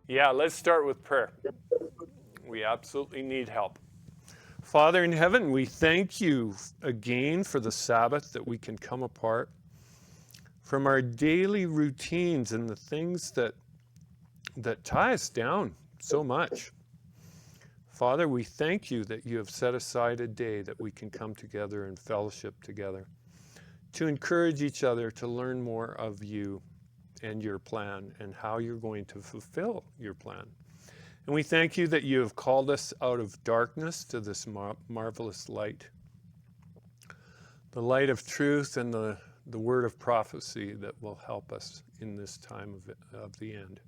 Yeah, let's start with prayer. We absolutely need help. Father in heaven, we thank you again for the Sabbath, that we can come apart from our daily routines and the things that tie us down so much. Father, we thank you that you have set aside a day that we can come together and fellowship together to encourage each other to learn more of you and your plan and how you're going to fulfill your plan. And we thank you that you have called us out of darkness to this marvelous light, the light of truth and the word of prophecy that will help us in this time of the end.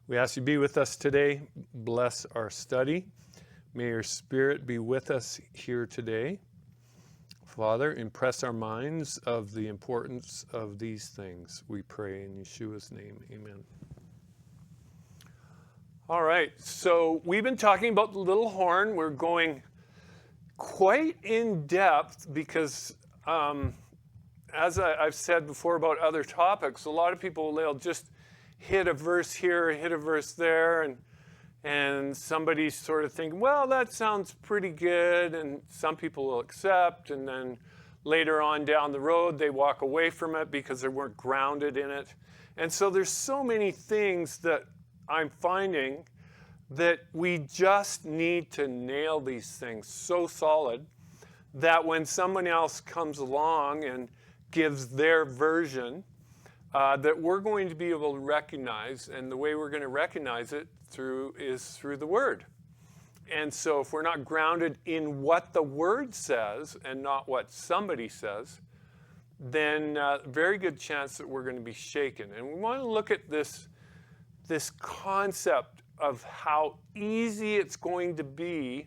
We ask you to be with us today. Bless our study. May your Spirit be with us here today. Father, impress our minds of the importance of these things. We pray in Yeshua's name. Amen. All right, so we've been talking about the little horn. We're going quite in depth because, as I've said before about other topics, a lot of people, they'll just hit a verse here, hit a verse there, and somebody's sort of thinking, well, that sounds pretty good, and some people will accept, and then later on down the road, they walk away from it because they weren't grounded in it. And so there's so many things that I'm finding that we just need to nail these things so solid that when someone else comes along and gives their version, that we're going to be able to recognize, and the way we're going to recognize it is through the Word. And so if we're not grounded in what the Word says and not what somebody says, then very good chance that we're going to be shaken. And we want to look at this concept of how easy it's going to be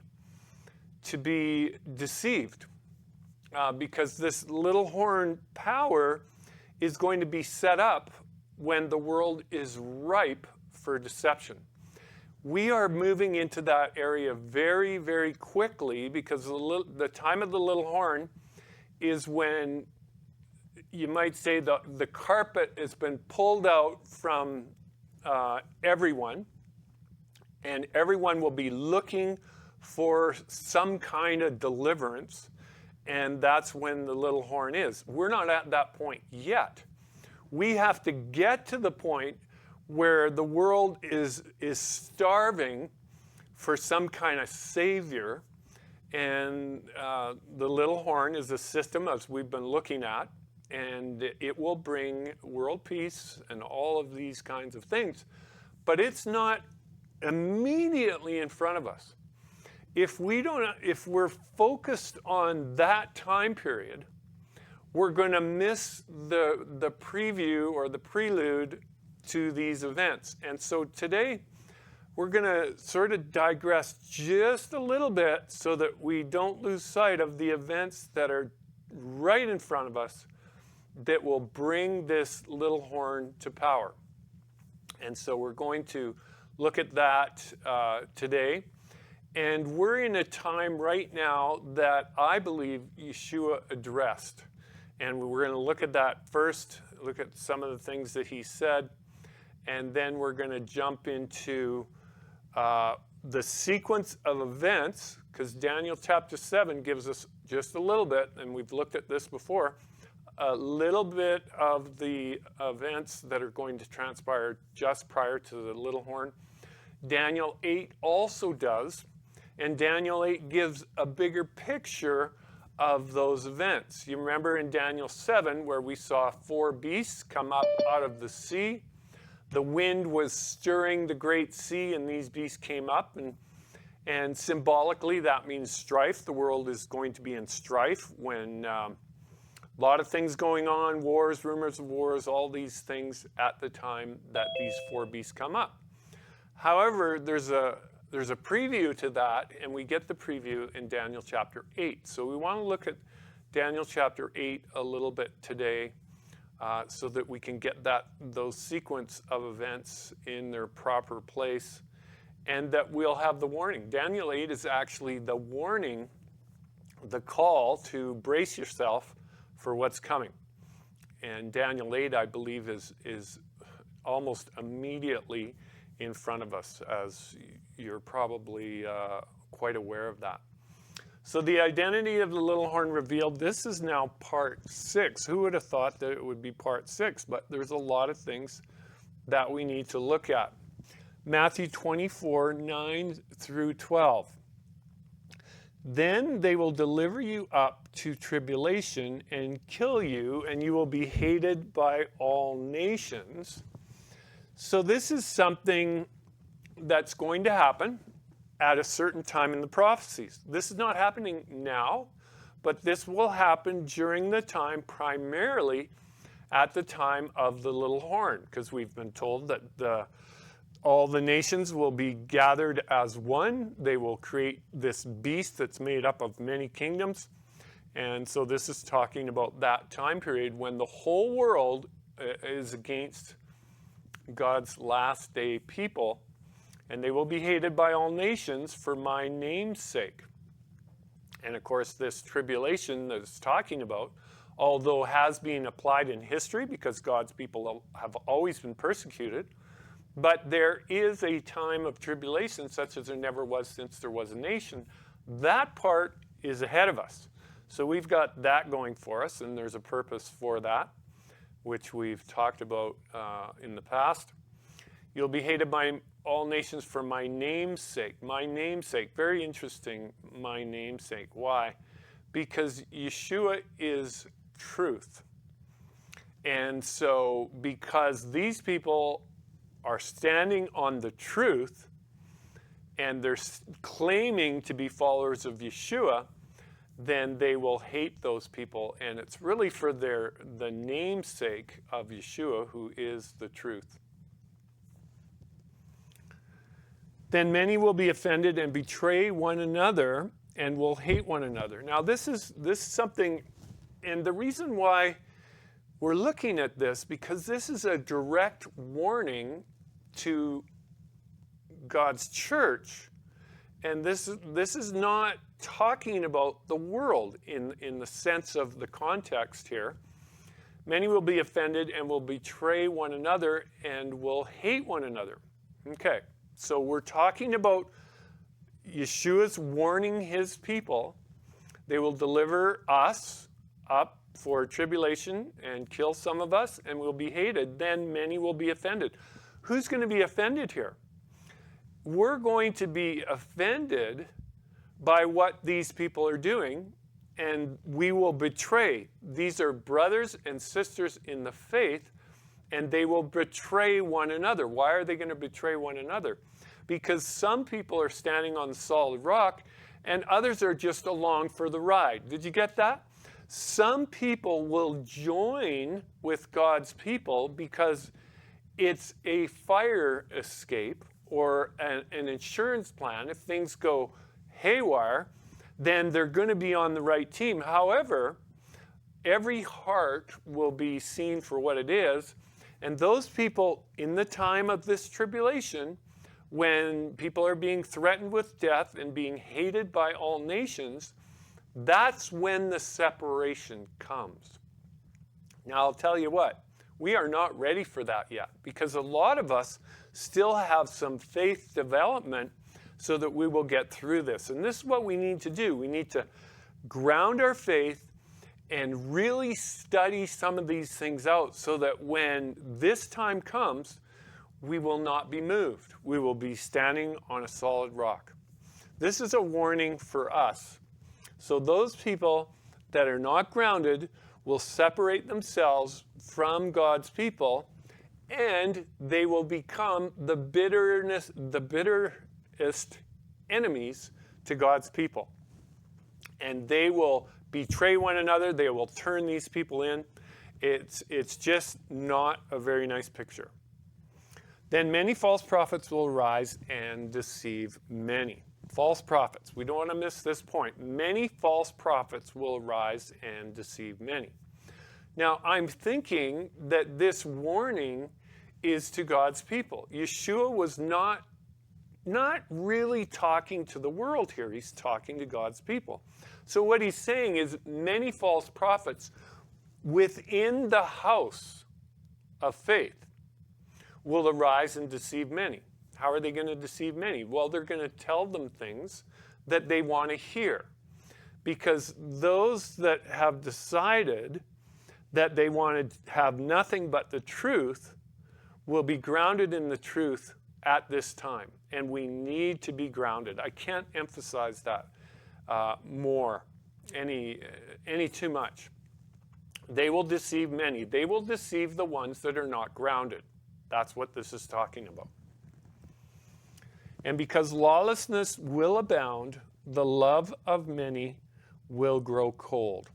deceived. Because this little horn power is going to be set up when the world is ripe for deception. We are moving into that area very, very quickly because the time of the little horn is when you might say the carpet has been pulled out from everyone, and everyone will be looking for some kind of deliverance, and that's when the little horn is. We're not at that point yet. We have to get to the point where the world is starving for some kind of savior, and the little horn is a system, as we've been looking at, and it will bring world peace and all of these kinds of things. But it's not immediately in front of us. If we're focused on that time period, we're going to miss the preview or the prelude to these events. And so today, we're going to sort of digress just a little bit so that we don't lose sight of the events that are right in front of us that will bring this little horn to power. And so we're going to look at that today. And we're in a time right now that I believe Yeshua addressed. And we're going to look at that first, look at some of the things that he said, and then we're going to jump into the sequence of events, because Daniel chapter 7 gives us just a little bit, and we've looked at this before, a little bit of the events that are going to transpire just prior to the little horn. Daniel 8 also does, and Daniel 8 gives a bigger picture of those events. You remember in Daniel 7 where we saw 4 beasts come up out of the sea. The wind was stirring the great sea, and these beasts came up, and symbolically that means strife. The world is going to be in strife when a lot of things going on, wars, rumors of wars, all these things at the time that these 4 beasts come up. However, there's a preview to that, and we get the preview in Daniel chapter 8. So we want to look at Daniel chapter 8 a little bit today so that we can get those sequence of events in their proper place, and that we'll have the warning. Daniel 8 is actually the warning, the call to brace yourself for what's coming. And Daniel 8, I believe, is almost immediately in front of us, as you're probably quite aware of that. So the identity of the little horn revealed, this is now part 6. Who would have thought that it would be part 6? But there's a lot of things that we need to look at. Matthew 24, 9 through 12. Then they will deliver you up to tribulation and kill you, and you will be hated by all nations. So this is something that's going to happen at a certain time in the prophecies. This is not happening now, but this will happen during the time, primarily at the time of the little horn, because we've been told that all the nations will be gathered as one. They will create this beast that's made up of many kingdoms. And so this is talking about that time period when the whole world is against God's last day people. And they will be hated by all nations for my name's sake. And of course, this tribulation that it's talking about, although has been applied in history because God's people have always been persecuted, but there is a time of tribulation such as there never was since there was a nation. That part is ahead of us. So we've got that going for us, and there's a purpose for that, which we've talked about in the past. You'll be hated by all nations for my name's sake. My name's sake. Very interesting, my name's sake. Why? Because Yeshua is truth. And so because these people are standing on the truth and they're claiming to be followers of Yeshua, then they will hate those people. And it's really for the namesake of Yeshua, who is the truth. Then many will be offended and betray one another and will hate one another. Now this is something, and the reason why we're looking at this, because this is a direct warning to God's church. And this is not talking about the world in the sense of the context here. Many will be offended and will betray one another and will hate one another. Okay, so we're talking about Yeshua's warning his people. They will deliver us up for tribulation and kill some of us, and we'll be hated. Then many will be offended. Who's going to be offended here? We're going to be offended by what these people are doing, and we will betray. These are brothers and sisters in the faith, and they will betray one another. Why are they going to betray one another? Because some people are standing on the solid rock, and others are just along for the ride. Did you get that? Some people will join with God's people because it's a fire escape or an insurance plan. If things go haywire, then they're going to be on the right team. However, every heart will be seen for what it is. And those people in the time of this tribulation, when people are being threatened with death and being hated by all nations, that's when the separation comes. Now, I'll tell you what, we are not ready for that yet, because a lot of us still have some faith development so that we will get through this. And this is what we need to do. We need to ground our faith and really study some of these things out so that when this time comes, we will not be moved. We will be standing on a solid rock. This is a warning for us. So those people that are not grounded will separate themselves from God's people, and they will become the bitterest enemies to God's people. And they will betray one another. They will turn these people in. It's just not a very nice picture. Then many false prophets will arise and deceive many. False prophets. We don't want to miss this point. Many false prophets will arise and deceive many. Now, I'm thinking that this warning is to God's people. Yeshua was not really talking to the world here. He's talking to God's people. So what he's saying is many false prophets within the house of faith will arise and deceive many. How are they going to deceive many? Well, they're going to tell them things that they want to hear. Because those that have decided that they want to have nothing but the truth will be grounded in the truth at this time. And we need to be grounded. I can't emphasize that any too much. They will deceive many. They will deceive the ones that are not grounded. That's what this is talking about. And because lawlessness will abound, the love of many will grow cold.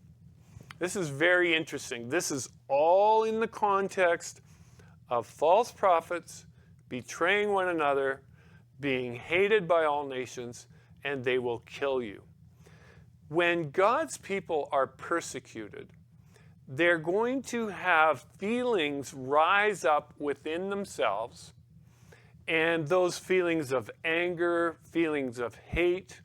This is very interesting. This is all in the context of false prophets betraying one another, being hated by all nations, and they will kill you. When God's people are persecuted, they're going to have feelings rise up within themselves, and those feelings of anger, feelings of hate,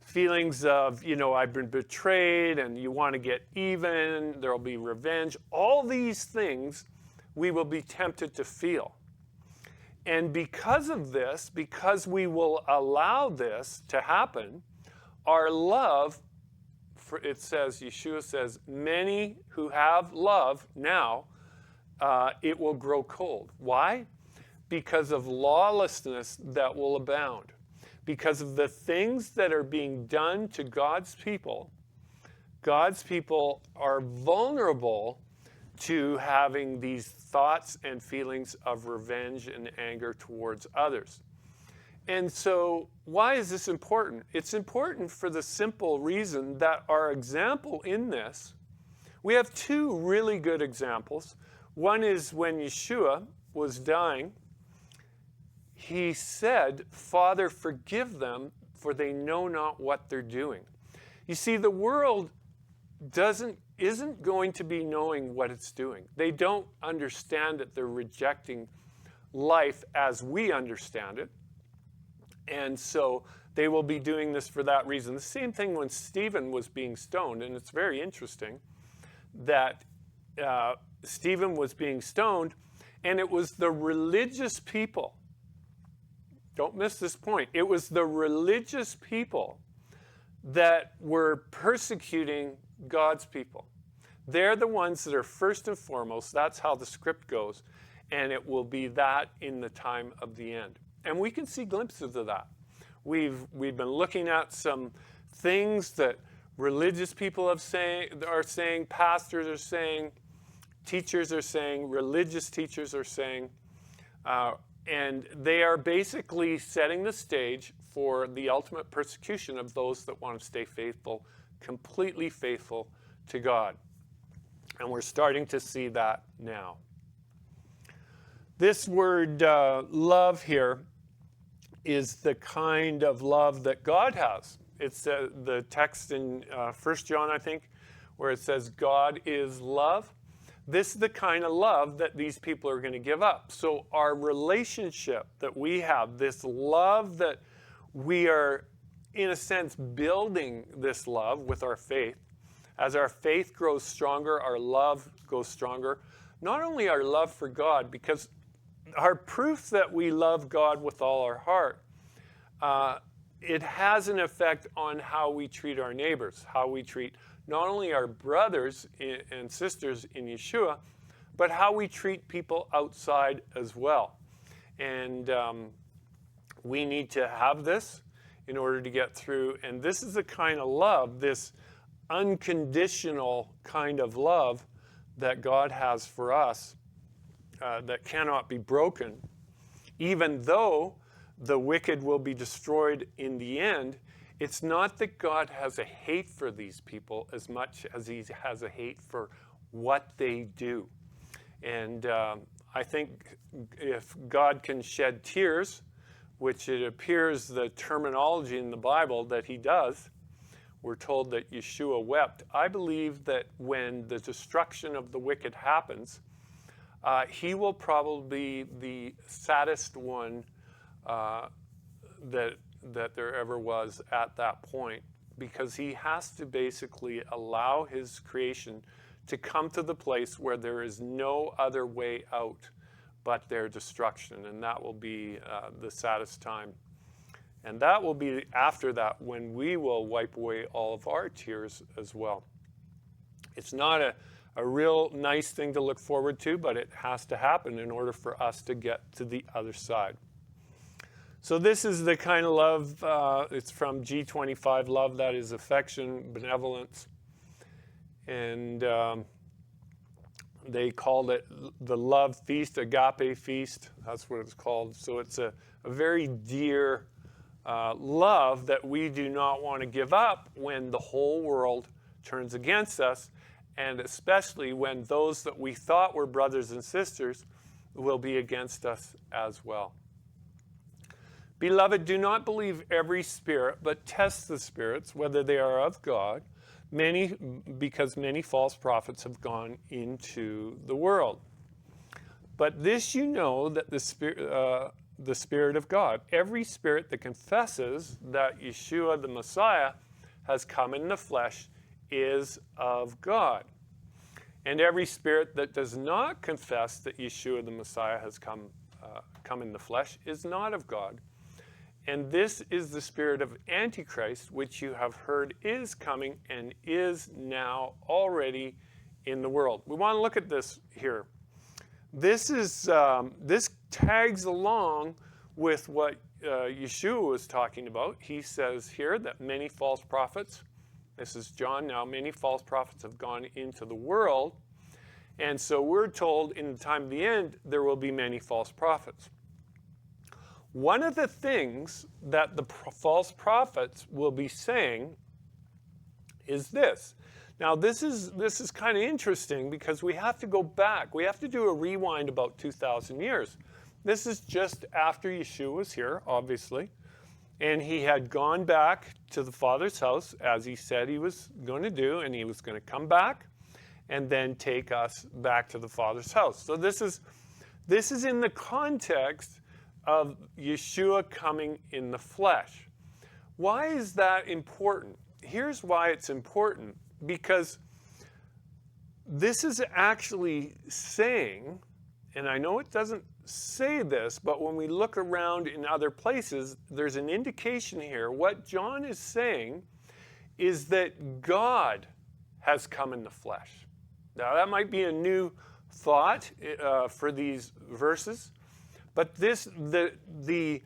feelings of, I've been betrayed and you want to get even, there'll be revenge. All these things we will be tempted to feel. And because of this, because we will allow this to happen, our love, Yeshua says, many who have love now, it will grow cold. Why? Because of lawlessness that will abound. Because of the things that are being done to God's people are vulnerable to having these thoughts and feelings of revenge and anger towards others. And so, why is this important? It's important for the simple reason that our example in this, we have two really good examples. One is when Yeshua was dying, he said, "Father, forgive them, for they know not what they're doing." You see, the world isn't going to be knowing what it's doing. They don't understand it. They're rejecting life as we understand it. And so they will be doing this for that reason. The same thing when Stephen was being stoned, and it's very interesting that Stephen was being stoned, and it was the religious people. Don't miss this point. It was the religious people that were persecuting God's people. They're the ones that are first and foremost. That's how the script goes. And it will be that in the time of the end. And we can see glimpses of that. We've been looking at some things that religious people are saying, pastors are saying, teachers are saying, religious teachers are saying, and they are basically setting the stage for the ultimate persecution of those that want to stay faithful, completely faithful to God. And we're starting to see that now. This word love here is the kind of love that God has. It's the text in 1 John, I think, where it says God is love. This is the kind of love that these people are going to give up. So our relationship that we have, this love that we are, in a sense, building this love with our faith. As our faith grows stronger, our love goes stronger. Not only our love for God, because our proof that we love God with all our heart, it has an effect on how we treat our neighbors, how we treat not only our brothers and sisters in Yeshua, but how we treat people outside as well. And we need to have this in order to get through. And this is the kind of love, this unconditional kind of love that God has for us that cannot be broken. Even though the wicked will be destroyed in the end, it's not that God has a hate for these people as much as he has a hate for what they do. And I think if God can shed tears, which it appears the terminology in the Bible that he does, we're told that Yeshua wept. I believe that when the destruction of the wicked happens, he will probably be the saddest one that there ever was at that point, because he has to basically allow his creation to come to the place where there is no other way out but their destruction. And that will be the saddest time. And that will be after that when we will wipe away all of our tears as well. It's not a real nice thing to look forward to, but it has to happen in order for us to get to the other side. So this is the kind of love, it's from G25, love that is affection, benevolence. And they called it the love feast, agape feast. That's what it's called. So it's a very dear love that we do not want to give up when the whole world turns against us, and especially when those that we thought were brothers and sisters will be against us as well. Beloved, do not believe every spirit, but test the spirits, whether they are of God, because many false prophets have gone into the world. But this you know, that the Spirit of God, every spirit that confesses that Yeshua the Messiah has come in the flesh is of God. And every spirit that does not confess that Yeshua the Messiah has come in the flesh is not of God. And this is the spirit of Antichrist, which you have heard is coming and is now already in the world. We want to look at this here. This tags along with what Yeshua was talking about. He says here that many false prophets, this is John now, many false prophets have gone into the world. And so we're told in the time of the end, there will be many false prophets. One of the things that the false prophets will be saying is this. Now, this is kind of interesting because we have to go back. We have to do a rewind about 2,000 years. This is just after Yeshua was here, obviously, and he had gone back to the Father's house as he said he was going to do, and he was going to come back and then take us back to the Father's house. So this is in the context of Yeshua coming in the flesh. Why is that important? Here's why it's important. Because this is actually saying, and I know it doesn't say this, but when we look around in other places, there's an indication here. What John is saying is that God has come in the flesh. Now, that might be a new thought for these verses, but the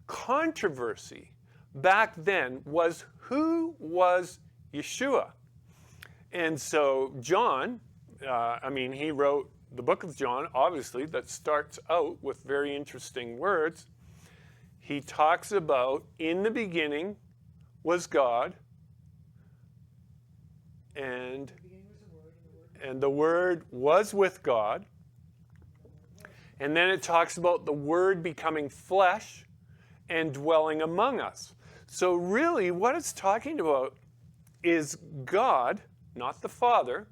controversy back then was who was Yeshua. And so John, he wrote the book of John, obviously, that starts out with very interesting words. He talks about, in the beginning was God, and the Word was with God. And then it talks about the Word becoming flesh and dwelling among us. So really, what it's talking about is God, not the Father,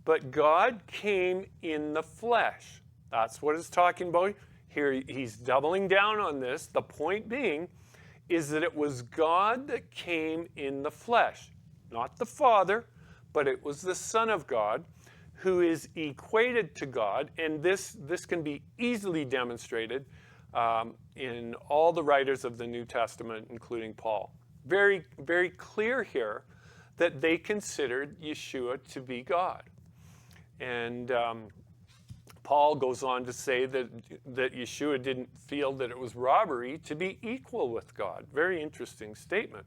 but God came in the flesh. That's what it's talking about. Here he's doubling down on this. The point being is that it was God that came in the flesh. Not the Father, but it was the Son of God who is equated to God. And this can be easily demonstrated in all the writers of the New Testament, including Paul. Very, very clear here that they considered Yeshua to be God. And Paul goes on to say that Yeshua didn't feel that it was robbery to be equal with God. Very interesting statement.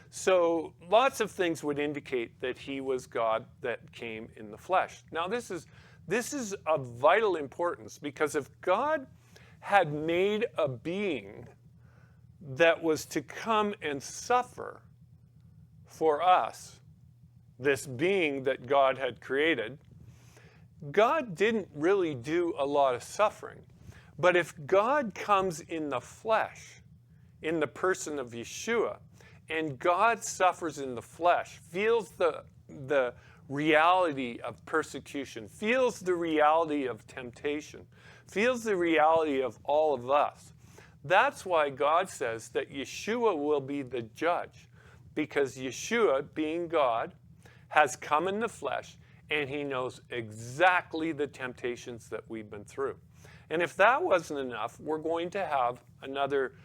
So lots of things would indicate that he was God that came in the flesh. Now this is of vital importance, because if God had made a being that was to come and suffer for us, this being that God had created, God didn't really do a lot of suffering. But if God comes in the flesh, in the person of Yeshua, and God suffers in the flesh, feels the reality of persecution, feels the reality of temptation, feels the reality of all of us, that's why God says that Yeshua will be the judge. Because Yeshua, being God, has come in the flesh, and he knows exactly the temptations that we've been through. And if that wasn't enough, we're going to have another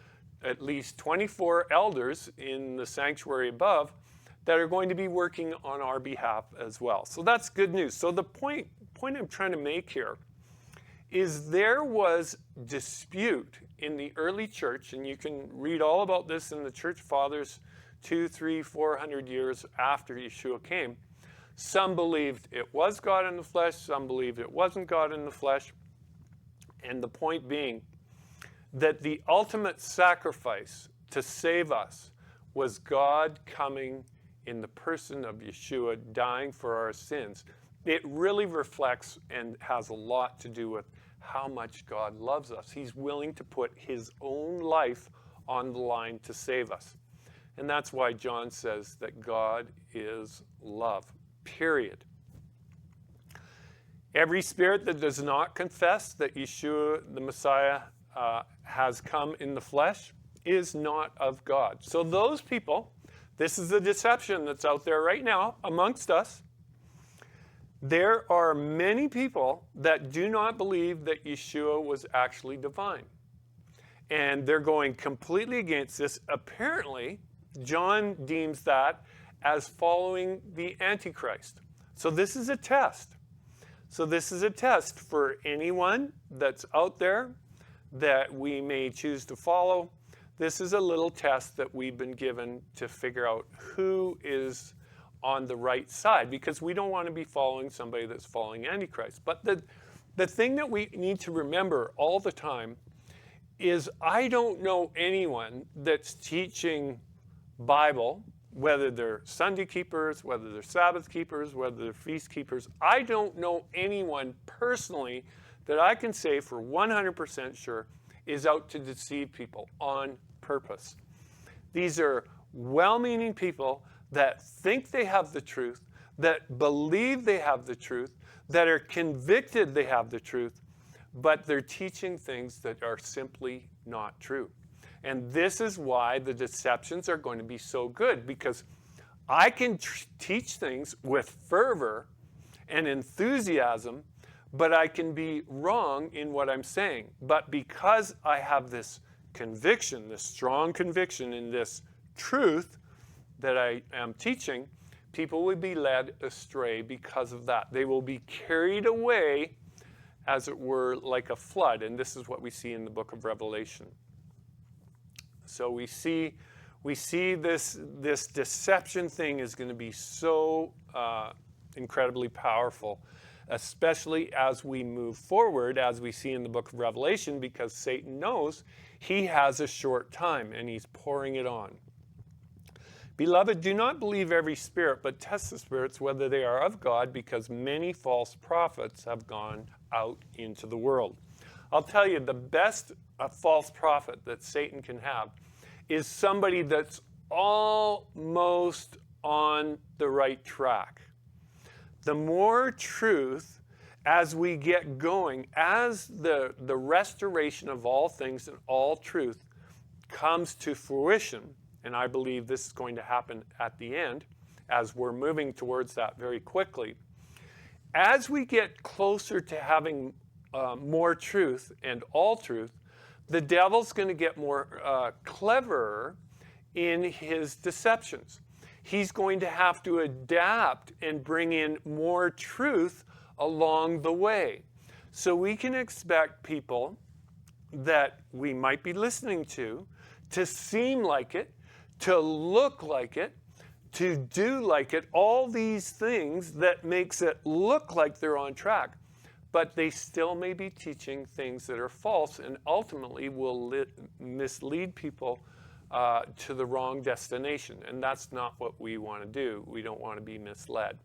at least 24 elders in the sanctuary above that are going to be working on our behalf as well. So that's good news. So the point I'm trying to make here is there was dispute in the early church, and you can read all about this in the church fathers 200, 300, 400 years after Yeshua came. Some believed it was God in the flesh, some believed it wasn't God in the flesh. And the point being that the ultimate sacrifice to save us was God coming in the person of Yeshua, dying for our sins. It really reflects and has a lot to do with how much God loves us. He's willing to put his own life on the line to save us. And that's why John says that God is love, period. Every spirit that does not confess that Yeshua, the Messiah, has come in the flesh is not of God. So those people, this is the deception that's out there right now amongst us. There are many people that do not believe that Yeshua was actually divine. And they're going completely against this. Apparently, John deems that as following the Antichrist. So this is a test. So this is a test for anyone that's out there that we may choose to follow. This is a little test that we've been given to figure out who is on the right side, because we don't want to be following somebody that's following Antichrist. But the thing that we need to remember all the time is I don't know anyone that's teaching Bible, whether they're Sunday keepers, whether they're Sabbath keepers, whether they're feast keepers. I don't know anyone personally that I can say for 100% sure is out to deceive people on purpose. These are well-meaning people that think they have the truth, that believe they have the truth, that are convicted they have the truth, but they're teaching things that are simply not true. And this is why the deceptions are going to be so good, because I can teach things with fervor and enthusiasm, but I can be wrong in what I'm saying. But because I have this conviction, this strong conviction in this truth that I am teaching, people will be led astray because of that. They will be carried away, as it were, like a flood. And this is what we see in the book of Revelation. So we see this deception thing is going to be so incredibly powerful, especially as we move forward, as we see in the book of Revelation, because Satan knows he has a short time and he's pouring it on. Beloved, do not believe every spirit, but test the spirits whether they are of God, because many false prophets have gone out into the world. I'll tell you, the best false prophet that Satan can have is somebody that's almost on the right track. The more truth, as we get going, as the restoration of all things and all truth comes to fruition, and I believe this is going to happen at the end, as we're moving towards that very quickly. As we get closer to having more truth and all truth, the devil's going to get more cleverer in his deceptions. He's going to have to adapt and bring in more truth along the way. So we can expect people that we might be listening to seem like it, to look like it, to do like it, all these things that makes it look like they're on track. But they still may be teaching things that are false and ultimately will mislead people to the wrong destination. And that's not what we want to do. We don't want to be misled.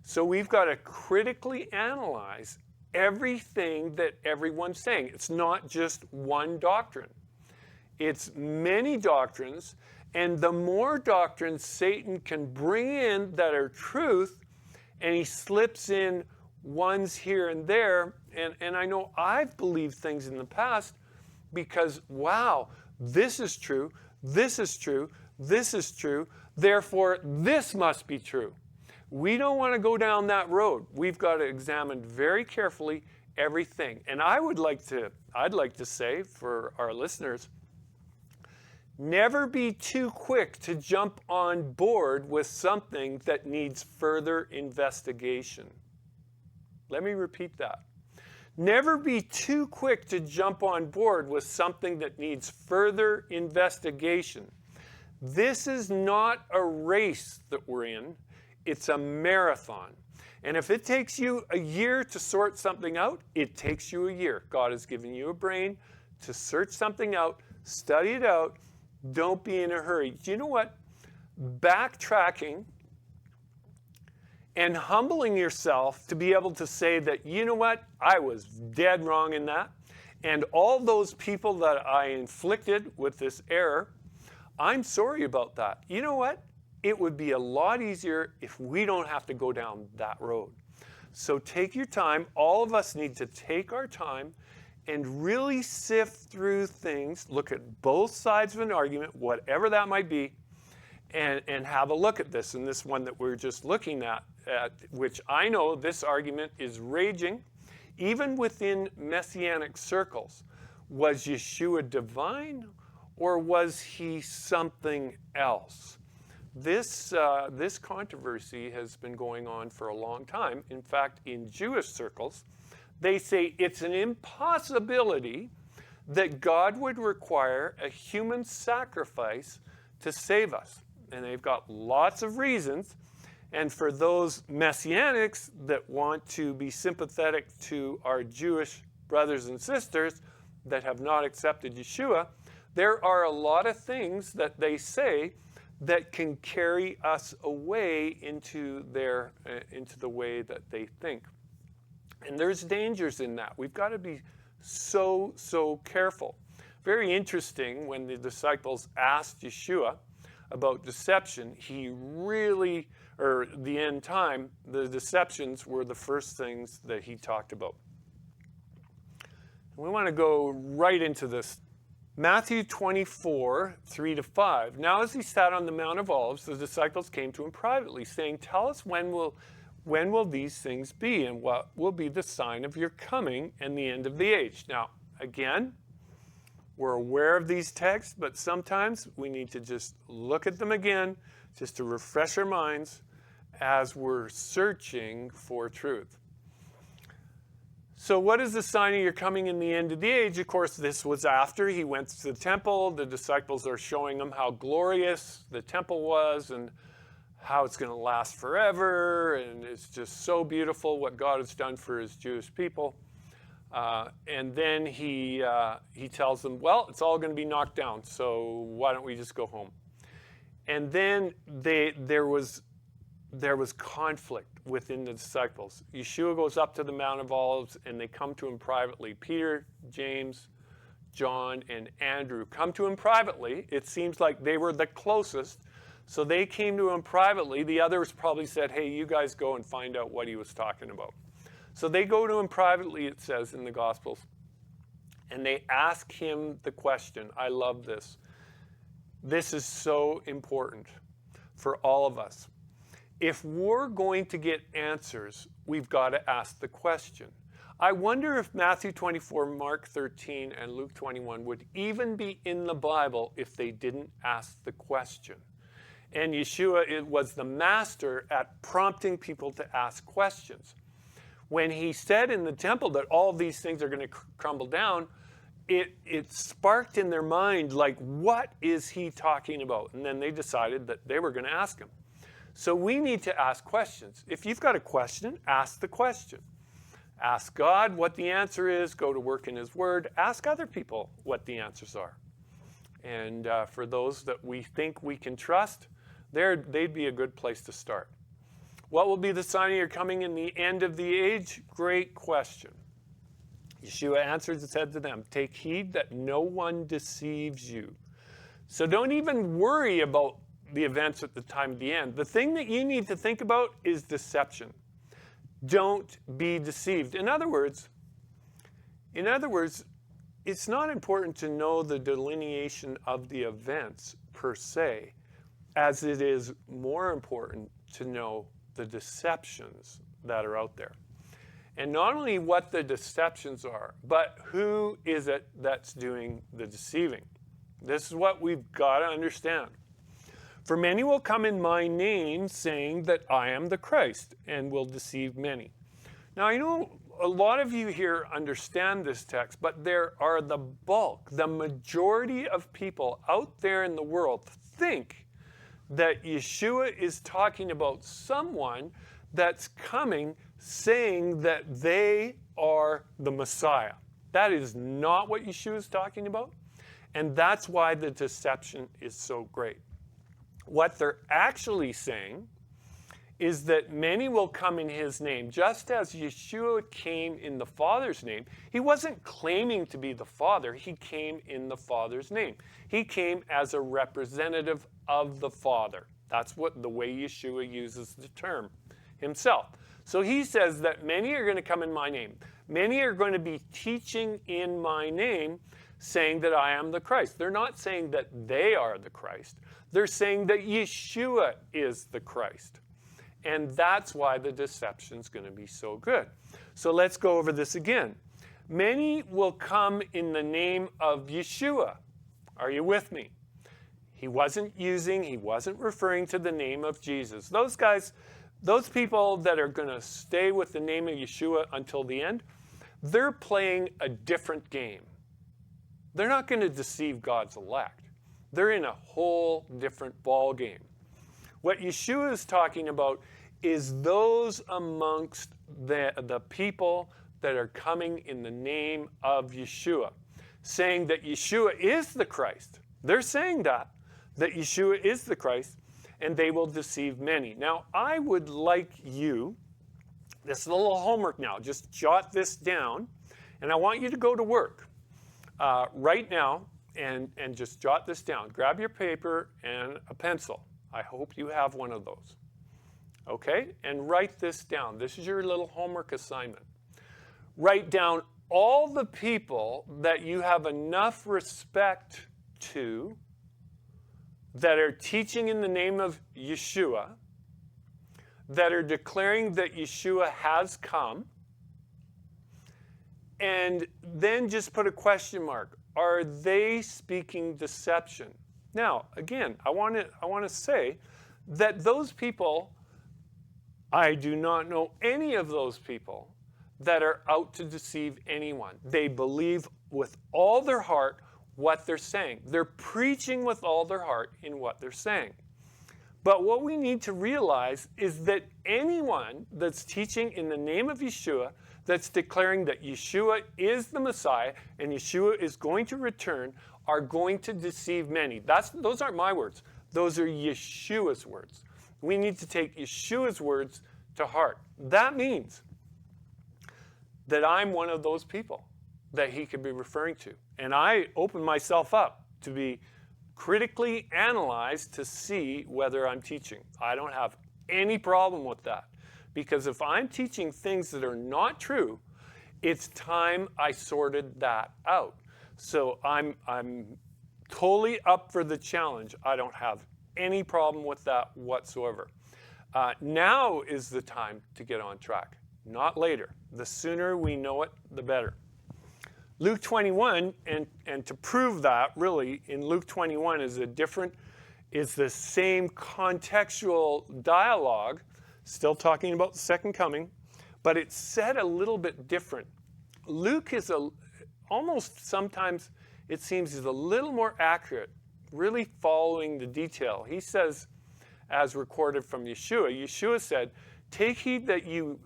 So we've got to critically analyze everything that everyone's saying. It's not just one doctrine. It's many doctrines. And the more doctrines Satan can bring in that are truth, and he slips in ones here and there, and I know I've believed things in the past because, wow, this is true, this is true, this is true, therefore this must be true. We don't want to go down that road. We've got to examine very carefully everything. And I'd like to say for our listeners, never be too quick to jump on board with something that needs further investigation. Let me repeat that. Never be too quick to jump on board with something that needs further investigation. This is not a race that we're in. It's a marathon. And if it takes you a year to sort something out, it takes you a year. God has given you a brain to search something out, study it out. Don't be in a hurry. Do you know what? Backtracking and humbling yourself to be able to say that, you know what, I was dead wrong in that. And all those people that I inflicted with this error, I'm sorry about that. You know what? It would be a lot easier if we don't have to go down that road. So take your time. All of us need to take our time and really sift through things, look at both sides of an argument, whatever that might be, and have a look at this. And this one that we're just looking at, which I know this argument is raging, even within Messianic circles. Was Yeshua divine, or was he something else? This controversy has been going on for a long time. In fact, in Jewish circles, they say it's an impossibility that God would require a human sacrifice to save us. And they've got lots of reasons. And for those Messianics that want to be sympathetic to our Jewish brothers and sisters that have not accepted Yeshua, there are a lot of things that they say that can carry us away into the way that they think. And there's dangers in that. We've got to be so careful. Very interesting, when the disciples asked Yeshua about deception, he really, or the end time, the deceptions were the first things that he talked about. We want to go right into this. Matthew 24, 3-5. Now as he sat on the Mount of Olives, the disciples came to him privately, saying, "Tell us when will these things be, and what will be the sign of your coming and the end of the age?" Now, again, we're aware of these texts, but sometimes we need to just look at them again, just to refresh our minds as we're searching for truth. So what is the sign of your coming in the end of the age? Of course, this was after he went to the temple. The disciples are showing him how glorious the temple was and how it's going to last forever, and it's just so beautiful what God has done for his Jewish people. And then he tells them, well, it's all going to be knocked down, so why don't we just go home? And then there was conflict within the disciples. Yeshua goes up to the Mount of Olives, and they come to him privately. Peter, James, John, and Andrew come to him privately. It seems like they were the closest, so they came to him privately. The others probably said, hey, you guys go and find out what he was talking about. So they go to him privately, it says in the Gospels, and they ask him the question. I love this. This is so important for all of us. If we're going to get answers, we've got to ask the question. I wonder if Matthew 24, Mark 13, and Luke 21 would even be in the Bible if they didn't ask the question. And Yeshua was the master at prompting people to ask questions. When he said in the temple that all these things are going to crumble down, it sparked in their mind, like, what is he talking about? And then they decided that they were going to ask him. So we need to ask questions. If you've got a question, ask the question. Ask God what the answer is. Go to work in his word. Ask other people what the answers are. And for those that we think we can trust, they'd be a good place to start. What will be the sign of your coming in the end of the age? Great question. Yeshua answered and said to them, take heed that no one deceives you. So don't even worry about the events at the time of the end. The thing that you need to think about is deception. Don't be deceived. In other words, it's not important to know the delineation of the events per se, as it is more important to know the deceptions that are out there. And not only what the deceptions are, but who is it that's doing the deceiving. This is what we've got to understand. For many will come in my name, saying that I am the Christ, and will deceive many. Now, I know a lot of you here understand this text, but there are the bulk, the majority of people out there in the world think that Yeshua is talking about someone that's coming saying that they are the Messiah. That is not what Yeshua is talking about, and that's why the deception is so great. What they're actually saying is that many will come in his name, just as Yeshua came in the Father's name. He wasn't claiming to be the Father. He came in the Father's name. He came as a representative of the Father. That's what the way Yeshua uses the term himself. So he says that many are going to come in my name. Many are going to be teaching in my name, saying that I am the Christ. They're not saying that they are the Christ. They're saying that Yeshua is the Christ. And that's why the deception's going to be so good. So let's go over this again. Many will come in the name of Yeshua. Are you with me? He wasn't referring to the name of Jesus. Those guys, those people that are going to stay with the name of Yeshua until the end, they're playing a different game. They're not going to deceive God's elect. They're in a whole different ball game. What Yeshua is talking about is those amongst the people that are coming in the name of Yeshua, saying that Yeshua is the Christ. They're saying that Yeshua is the Christ, and they will deceive many. Now, I would like you, this is a little homework now, just jot this down, and I want you to go to work right now and just jot this down. Grab your paper and a pencil. I hope you have one of those. Okay? And write this down. This is your little homework assignment. Write down all the people that you have enough respect to that are teaching in the name of Yeshua, that are declaring that Yeshua has come, and then just put a question mark. Are they speaking deception? Now, again, I want to say that those people, I do not know any of those people that are out to deceive anyone. They believe with all their heart what they're saying. They're preaching with all their heart in what they're saying. But what we need to realize is that anyone that's teaching in the name of Yeshua, that's declaring that Yeshua is the Messiah and Yeshua is going to return, are going to deceive many. Those aren't my words. Those are Yeshua's words. We need to take Yeshua's words to heart. That means that I'm one of those people that he could be referring to. And I open myself up to be critically analyzed to see whether I'm teaching. I don't have any problem with that. Because if I'm teaching things that are not true, it's time I sorted that out. So I'm totally up for the challenge. I don't have any problem with that whatsoever. Now is the time to get on track, not later. The sooner we know it, the better. Luke 21, and to prove that, really, in Luke 21 is the same contextual dialogue, still talking about the second coming, but it's said a little bit different. Luke is almost sometimes, it seems, is a little more accurate, really following the detail. He says, as recorded from Yeshua said, "Take heed that you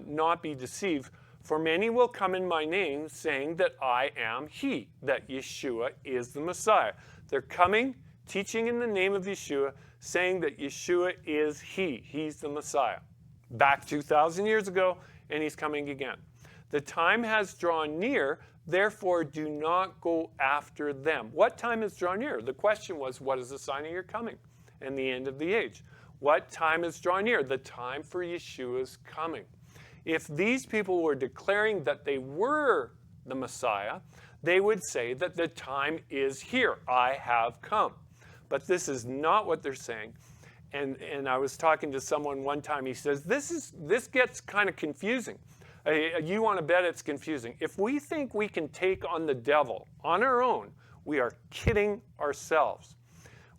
not be deceived, for many will come in my name, saying that I am he," that Yeshua is the Messiah. They're coming, teaching in the name of Yeshua, saying that Yeshua is he. He's the Messiah. Back 2,000 years ago, and he's coming again. The time has drawn near, therefore do not go after them. What time has drawn near? The question was, what is the sign of your coming and the end of the age? What time has drawn near? The time for Yeshua's coming. If these people were declaring that they were the Messiah, they would say that the time is here. I have come. But this is not what they're saying. And I was talking to someone one time. He says, this gets kind of confusing. You want to bet it's confusing. If we think we can take on the devil on our own, we are kidding ourselves.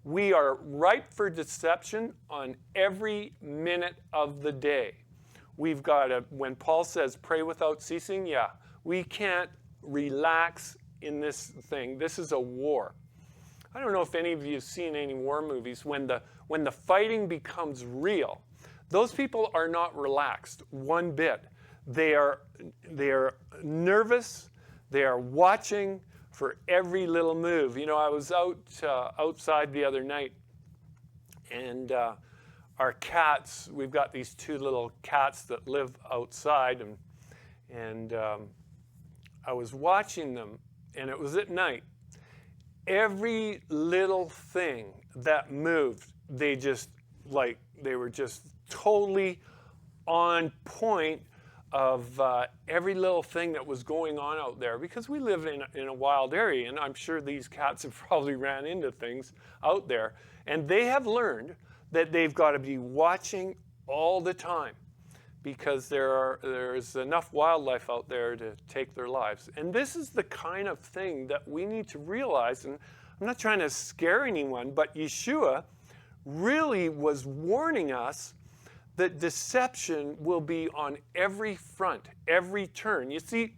We are ripe for deception on every minute of the day. We've got to, when Paul says pray without ceasing, yeah, we can't relax in this thing. This is a war. I don't know if any of you have seen any war movies. When the fighting becomes real, those people are not relaxed one bit. They are nervous. They are watching for every little move. You know, I was outside the other night, and our cats, we've got these two little cats that live outside, and I was watching them, and it was at night. Every little thing that moved, they were just totally on point of every little thing that was going on out there, because we live in a wild area, and I'm sure these cats have probably ran into things out there, and they have learned that they've got to be watching all the time, because there's enough wildlife out there to take their lives. And this is the kind of thing that we need to realize, and I'm not trying to scare anyone, but Yeshua really was warning us that deception will be on every front, every turn. You see,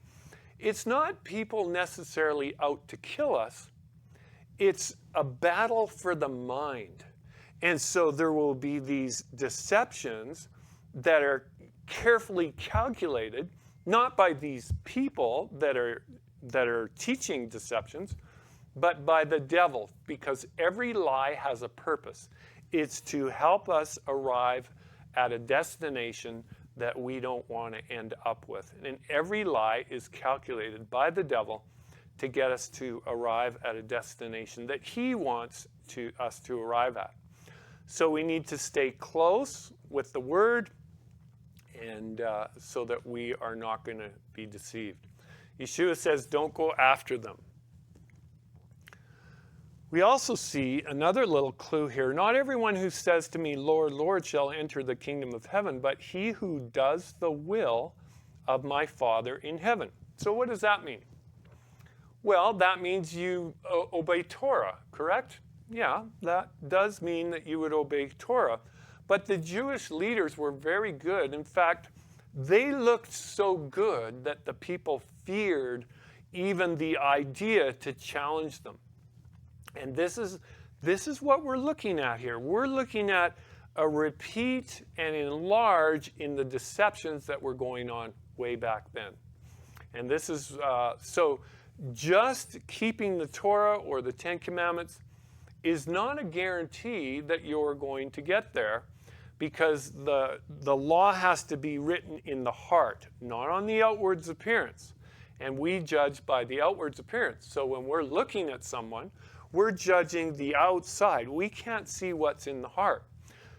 it's not people necessarily out to kill us. It's a battle for the mind. And so there will be these deceptions that are carefully calculated, not by these people that are teaching deceptions, but by the devil, because every lie has a purpose. It's to help us arrive at a destination that we don't want to end up with. And every lie is calculated by the devil to get us to arrive at a destination that he wants us to arrive at. So we need to stay close with the word, and so that we are not going to be deceived. Yeshua says, don't go after them. We also see another little clue here. Not everyone who says to me, Lord, Lord, shall enter the kingdom of heaven, but he who does the will of my Father in heaven. So what does that mean? Well, that means you obey Torah, correct? Yeah, that does mean that you would obey Torah. But the Jewish leaders were very good. In fact, they looked so good that the people feared even the idea to challenge them. And this is what we're looking at here. We're looking at a repeat and enlarge in the deceptions that were going on way back then. And this is, so just keeping the Torah or the Ten Commandments is not a guarantee that you're going to get there, because the law has to be written in the heart, not on the outward appearance. And we judge by the outward appearance. So when we're looking at someone, we're judging the outside. We can't see what's in the heart.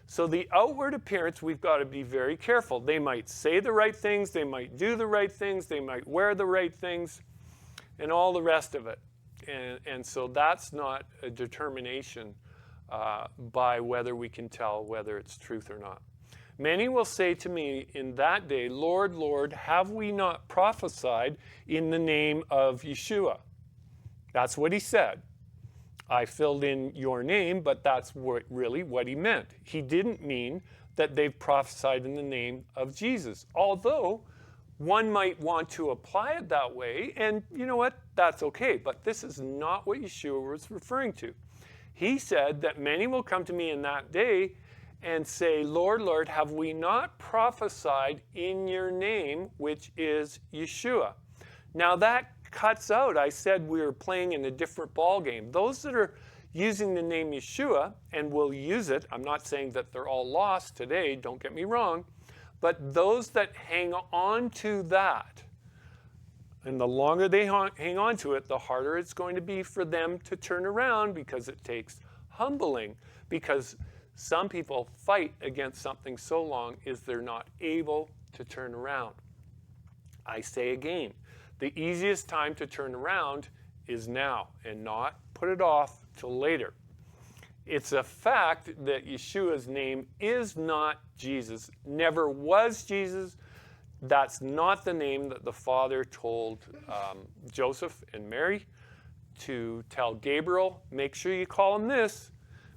So the outward appearance, we've got to be very careful. They might say the right things, they might do the right things, they might wear the right things, and all the rest of it. And so that's not a determination by whether we can tell whether it's truth or not. Many will say to me in that day, Lord, Lord, have we not prophesied in the name of Yeshua? That's what he said. I filled in your name, but that's really what he meant. He didn't mean that they've prophesied in the name of Jesus. Although one might want to apply it that way, and you know what? That's okay. But this is not what Yeshua was referring to. He said that many will come to me in that day and say, Lord, Lord, have we not prophesied in your name, which is Yeshua? Now that cuts out, I said we were playing in a different ball game. Those that are using the name Yeshua and will use it, I'm not saying that they're all lost today, don't get me wrong, but those that hang on to that, and the longer they hang on to it, the harder it's going to be for them to turn around, because it takes humbling, because some people fight against something so long is they're not able to turn around. I say again, the easiest time to turn around is now, and not put it off till later. It's a fact that Yeshua's name is not Jesus, never was Jesus. That's not the name that the Father told Joseph and Mary to tell Gabriel, make sure you call him this,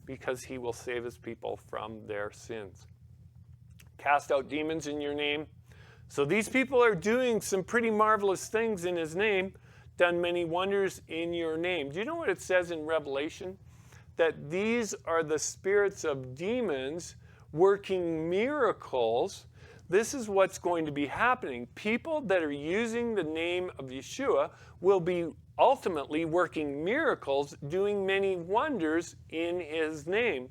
because he will save his people from their sins. Cast out demons in your name. So these people are doing some pretty marvelous things in his name, done many wonders in your name. Do you know what it says in Revelation? That these are the spirits of demons working miracles. This is what's going to be happening. People that are using the name of Yeshua will be ultimately working miracles, doing many wonders in his name.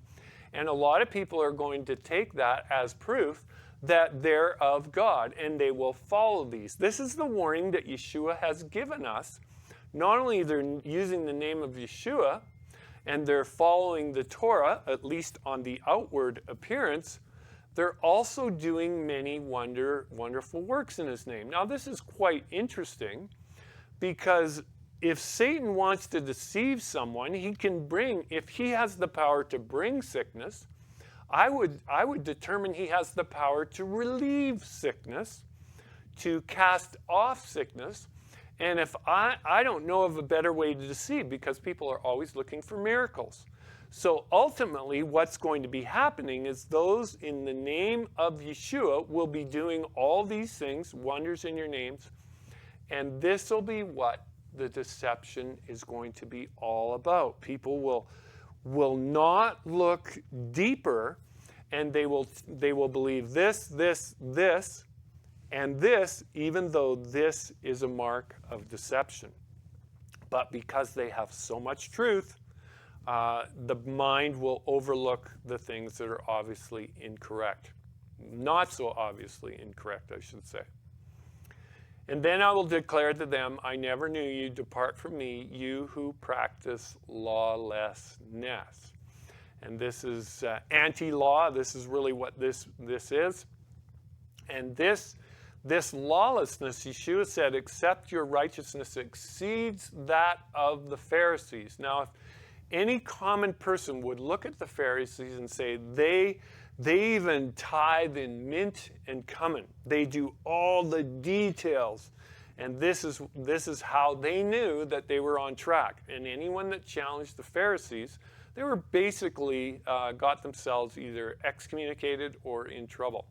And a lot of people are going to take that as proof that they're of God, and they will follow these. This is the warning that Yeshua has given us. Not only they're using the name of Yeshua, and they're following the Torah, at least on the outward appearance, they're also doing many wonderful works in his name. Now, this is quite interesting, because if Satan wants to deceive someone, he can bring, if he has the power to bring sickness, I would determine he has the power to relieve sickness, to cast off sickness. And if I don't know of a better way to deceive, because people are always looking for miracles. So ultimately, what's going to be happening is those in the name of Yeshua will be doing all these things, wonders in your names, and this will be what the deception is going to be all about. People will not look deeper, and they will believe this, and this, even though this is a mark of deception. But because they have so much truth, the mind will overlook the things that are obviously incorrect. Not so obviously incorrect, I should say. And then I will declare to them, I never knew you. Depart from me, you who practice lawlessness. And this is anti-law. This is really what this is. And this lawlessness, Yeshua said, except your righteousness exceeds that of the Pharisees. Now, if any common person would look at the Pharisees and say, they even tithe in mint and cumin. They do all the details. And this is how they knew that they were on track. And anyone that challenged the Pharisees, they were basically got themselves either excommunicated or in trouble.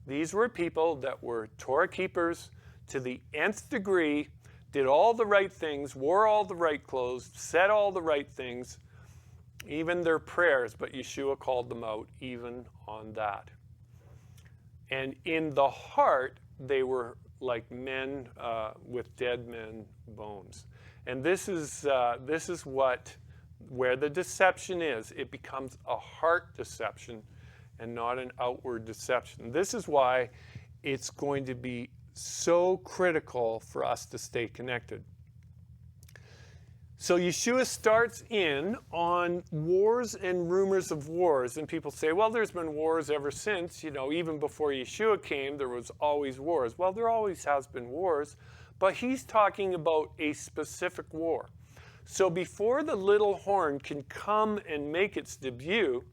These were people that were Torah keepers to the nth degree, did all the right things, wore all the right clothes, said all the right things, even their prayers, but Yeshua called them out even on that. And in the heart, they were like men with dead men bones. And this is where the deception is. It becomes a heart deception and not an outward deception. This is why it's going to be so critical for us to stay connected. So Yeshua starts in on wars and rumors of wars. And people say, well, there's been wars ever since. Even before Yeshua came, there was always wars. Well, there always has been wars. But he's talking about a specific war. So before the little horn can come and make its debut,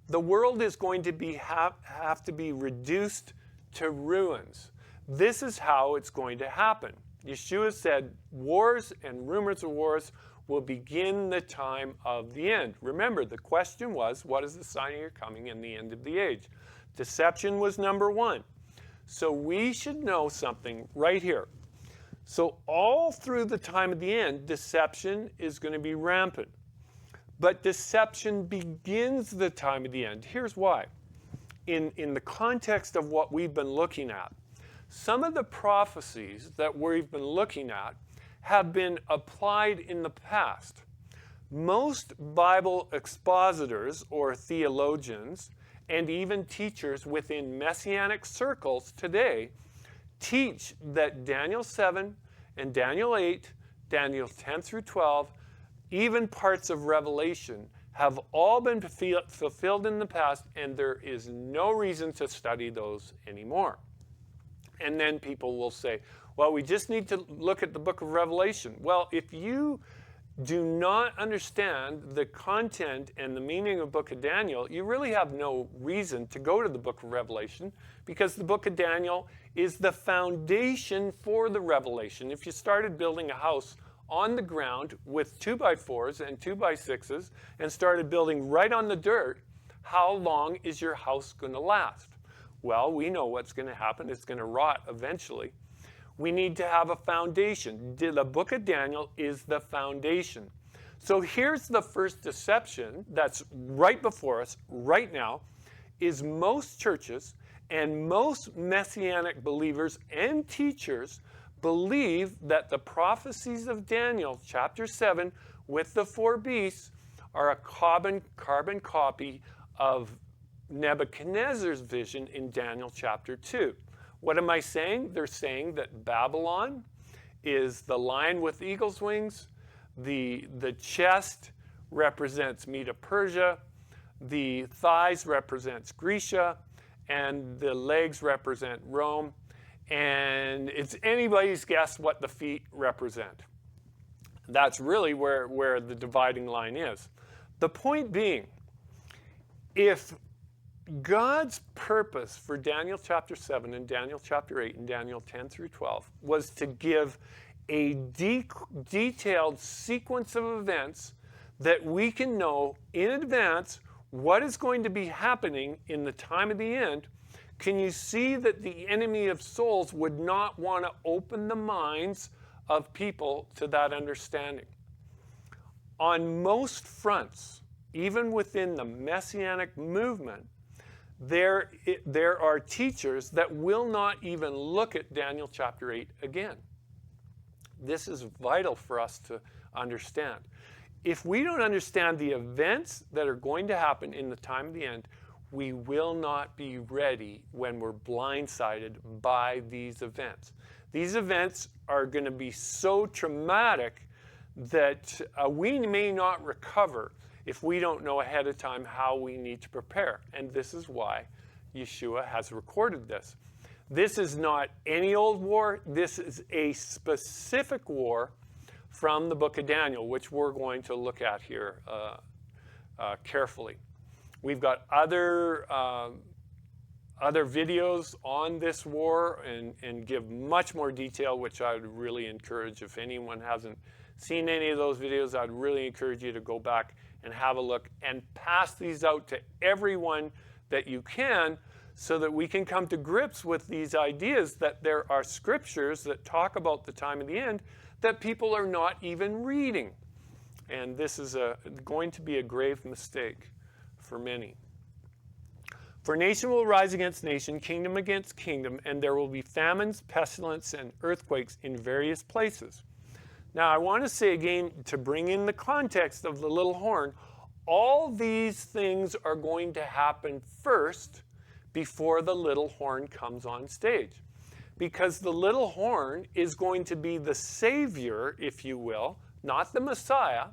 the world is going to have to be reduced to ruins. This is how it's going to happen. Yeshua said wars and rumors of wars will begin the time of the end. Remember, the question was, what is the sign of your coming and the end of the age? Deception was number one. So we should know something right here. So all through the time of the end, deception is going to be rampant. But deception begins the time of the end. Here's why. In the context of what we've been looking at, some of the prophecies that we've been looking at have been applied in the past. Most Bible expositors or theologians and even teachers within messianic circles today teach that Daniel 7 and Daniel 8, Daniel 10 through 12, even parts of Revelation have all been fulfilled in the past, and there is no reason to study those anymore. And then people will say, well, we just need to look at the book of Revelation. Well, if you do not understand the content and the meaning of the book of Daniel, you really have no reason to go to the book of Revelation, because the book of Daniel is the foundation for the revelation. If you started building a house on the ground with 2x4s and 2x6s and started building right on the dirt, how long is your house going to last? Well, we know what's going to happen. It's going to rot eventually. We need to have a foundation. The book of Daniel is the foundation. So here's the first deception that's right before us right now, is most churches and most messianic believers and teachers believe that the prophecies of Daniel chapter 7 with the 4 beasts are a carbon copy of Nebuchadnezzar's vision in Daniel chapter 2. What am I saying? They're saying that Babylon is the lion with eagle's wings, the chest represents Medo-Persia, the thighs represents Grecia, and the legs represent Rome, and it's anybody's guess what the feet represent. That's really where the dividing line is. The point being, if God's purpose for Daniel chapter 7 and Daniel chapter 8 and Daniel 10 through 12 was to give a detailed sequence of events that we can know in advance what is going to be happening in the time of the end, can you see that the enemy of souls would not want to open the minds of people to that understanding? On most fronts, even within the Messianic movement, there are teachers that will not even look at Daniel chapter 8 again. This is vital for us to understand. If we don't understand the events that are going to happen in the time of the end, we will not be ready when we're blindsided by these events. These events are going to be so traumatic that we may not recover if we don't know ahead of time how we need to prepare. And this is why Yeshua has recorded this. This is not any old war. This is a specific war from the book of Daniel, which we're going to look at here carefully. We've got other videos on this war and give much more detail, which I would really encourage. If anyone hasn't seen any of those videos, I'd really encourage you to go back and have a look and pass these out to everyone that you can, so that we can come to grips with these ideas that there are scriptures that talk about the time of the end that people are not even reading. And this is going to be a grave mistake for many. For nation will rise against nation, kingdom against kingdom, and there will be famines, pestilence, and earthquakes in various places. Now, I want to say again, to bring in the context of the little horn, all these things are going to happen first before the little horn comes on stage. Because the little horn is going to be the savior, if you will, not the Messiah.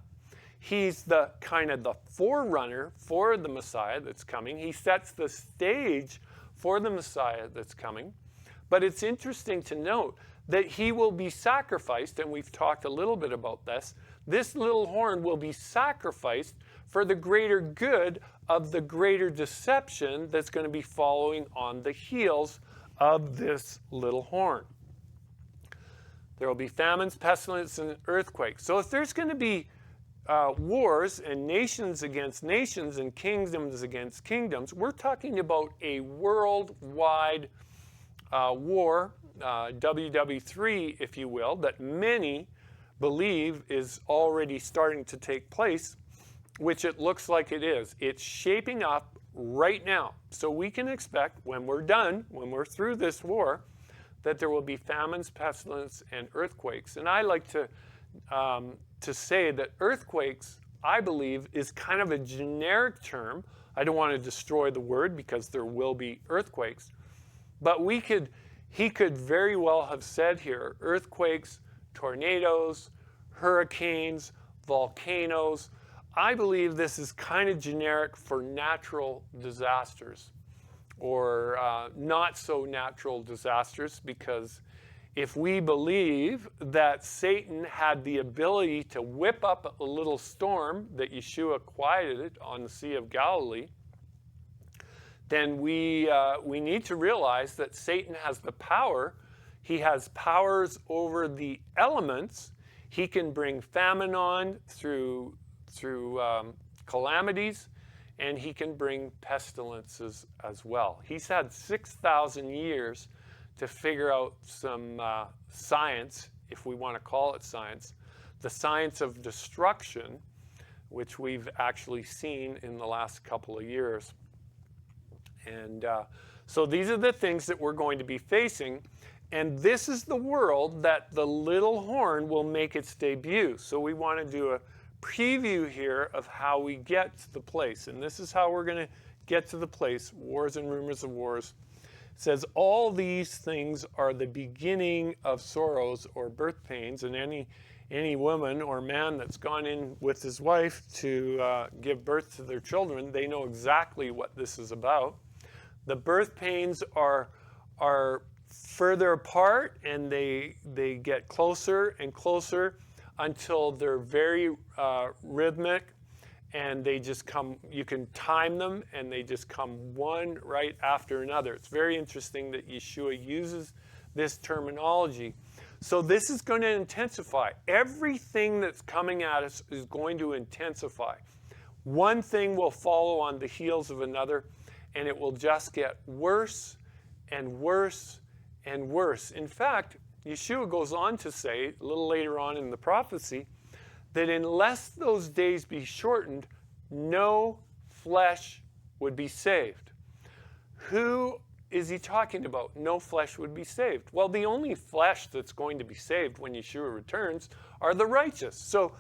He's the kind of the forerunner for the Messiah that's coming. He sets the stage for the Messiah that's coming. But it's interesting to note that he will be sacrificed, and we've talked a little bit about this. This little horn will be sacrificed for the greater good of the greater deception that's going to be following on the heels of this little horn. There will be famines, pestilence, and earthquakes. So if there's going to be wars and nations against nations and kingdoms against kingdoms, we're talking about a worldwide war, WW3, if you will, that many believe is already starting to take place, which it looks like it is. It's shaping up right now. So we can expect when we're done, when we're through this war, that there will be famines, pestilence, and earthquakes. And I like to say that earthquakes, I believe, is kind of a generic term. I don't want to destroy the word because there will be earthquakes. But he could very well have said here, earthquakes, tornadoes, hurricanes, volcanoes. I believe this is kind of generic for natural disasters or not so natural disasters, because if we believe that Satan had the ability to whip up a little storm that Yeshua quieted on the Sea of Galilee, then we need to realize that Satan has the power. He has powers over the elements. He can bring famine on through calamities, and he can bring pestilences as well. He's had 6,000 years to figure out some science, if we want to call it science, the science of destruction, which we've actually seen in the last couple of years. And so these are the things that we're going to be facing, and this is the world that the little horn will make its debut. So we want to do a preview here of how we get to the place, and this is how we're going to get to the place, wars and rumors of wars. It says, all these things are the beginning of sorrows or birth pains, and any woman or man that's gone in with his wife to give birth to their children, they know exactly what this is about. The birth pains are further apart, and they get closer and closer until they're very rhythmic, and they just come, you can time them, and they just come one right after another. It's very interesting that Yeshua uses this terminology. So this is going to intensify. Everything that's coming at us is going to intensify. One thing will follow on the heels of another, and it will just get worse and worse and worse. In fact, Yeshua goes on to say, a little later on in the prophecy, that unless those days be shortened, no flesh would be saved. Who is he talking about? No flesh would be saved. Well, the only flesh that's going to be saved when Yeshua returns are the righteous. So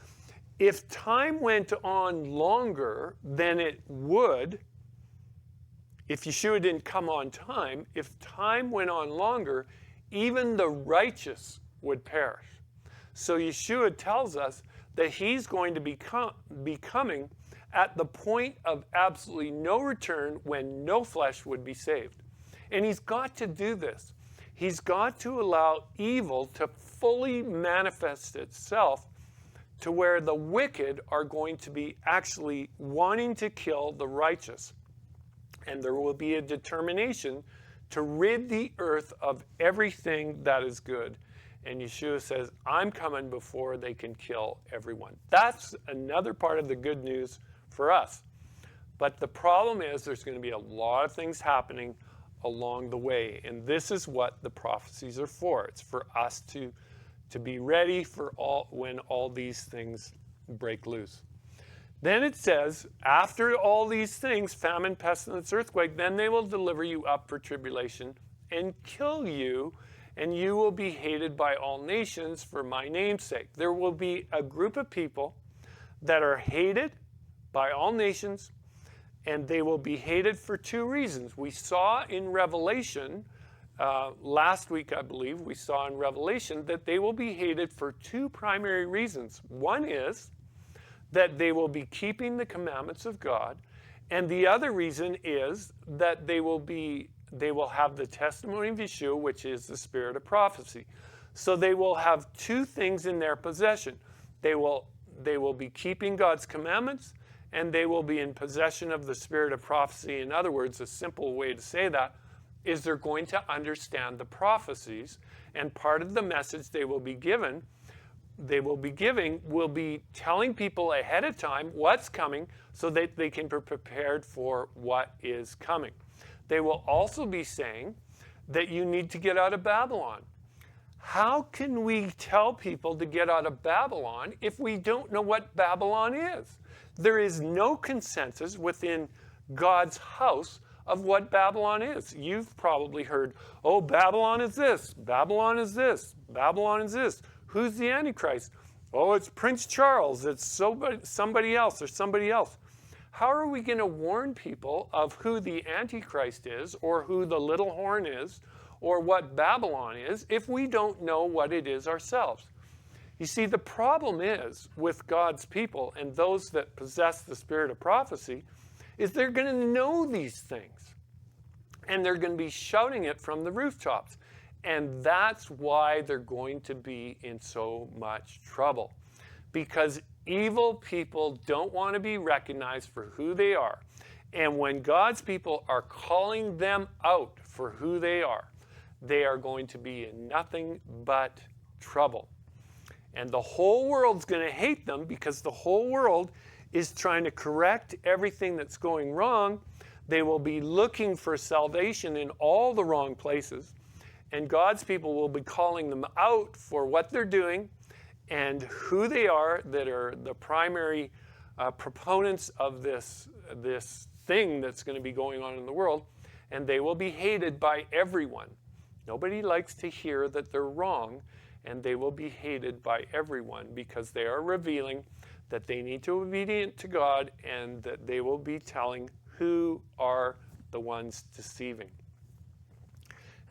if time went on longer than it would, if Yeshua didn't come on time, if time went on longer, even the righteous would perish. So Yeshua tells us that he's going to be coming at the point of absolutely no return when no flesh would be saved. And he's got to do this. He's got to allow evil to fully manifest itself to where the wicked are going to be actually wanting to kill the righteous. And there will be a determination to rid the earth of everything that is good. And Yeshua says, I'm coming before they can kill everyone. That's another part of the good news for us. But the problem is there's going to be a lot of things happening along the way. And this is what the prophecies are for. It's for us to be ready for when all these things break loose. Then it says, after all these things, famine, pestilence, earthquake, then they will deliver you up for tribulation and kill you, and you will be hated by all nations for my name's sake. There will be a group of people that are hated by all nations, and they will be hated for two reasons. We saw in Revelation, last week I believe, we saw in Revelation that they will be hated for two primary reasons. One is that they will be keeping the commandments of God, and the other reason is that they will have the testimony of Yeshua, which is the spirit of prophecy. So they will have two things in their possession. They will be keeping God's commandments, and they will be in possession of the spirit of prophecy. In other words, a simple way to say that is they're going to understand the prophecies, and part of the message they will be giving will be telling people ahead of time what's coming so that they can be prepared for what is coming. They will also be saying that you need to get out of Babylon. How can we tell people to get out of Babylon if we don't know what Babylon is? There is no consensus within God's house of what Babylon is. You've probably heard, oh, Babylon is this, Babylon is this, Babylon is this. Who's the Antichrist? Oh, it's Prince Charles. It's somebody else or somebody else. How are we going to warn people of who the Antichrist is, or who the little horn is, or what Babylon is, if we don't know what it is ourselves? You see, the problem is with God's people and those that possess the spirit of prophecy is they're going to know these things. And they're going to be shouting it from the rooftops. And that's why they're going to be in so much trouble. Because evil people don't want to be recognized for who they are. And when God's people are calling them out for who they are going to be in nothing but trouble. And the whole world's going to hate them because the whole world is trying to correct everything that's going wrong. They will be looking for salvation in all the wrong places. And God's people will be calling them out for what they're doing and who they are that are the primary proponents of this thing that's going to be going on in the world. And they will be hated by everyone. Nobody likes to hear that they're wrong. And they will be hated by everyone because they are revealing that they need to be obedient to God and that they will be telling who are the ones deceiving.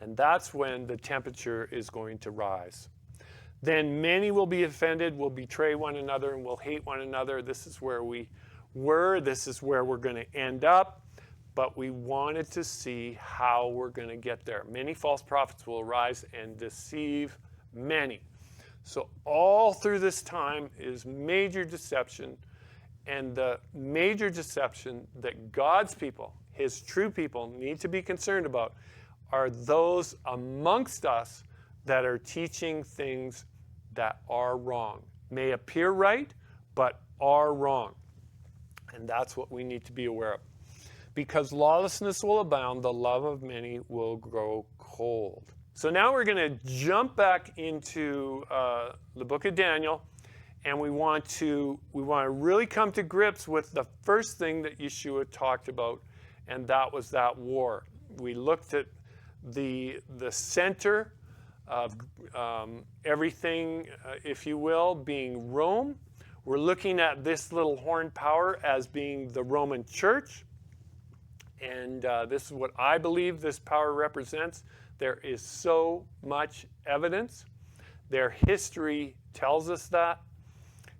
And that's when the temperature is going to rise. Then many will be offended, will betray one another, and will hate one another. This is where we were. This is where we're going to end up. But we wanted to see how we're going to get there. Many false prophets will arise and deceive many. So all through this time is major deception, and the major deception that God's people, his true people, need to be concerned about are those amongst us that are teaching things that are wrong. May appear right, but are wrong. And that's what we need to be aware of. Because lawlessness will abound, the love of many will grow cold. So now we're going to jump back into the book of Daniel, and we want to really come to grips with the first thing that Yeshua talked about, and that was that war. We looked at the center of everything, if you will, being Rome. We're looking at this little horn power as being the Roman Church, and this is what I believe this power represents. There is so much evidence. Their history tells us that.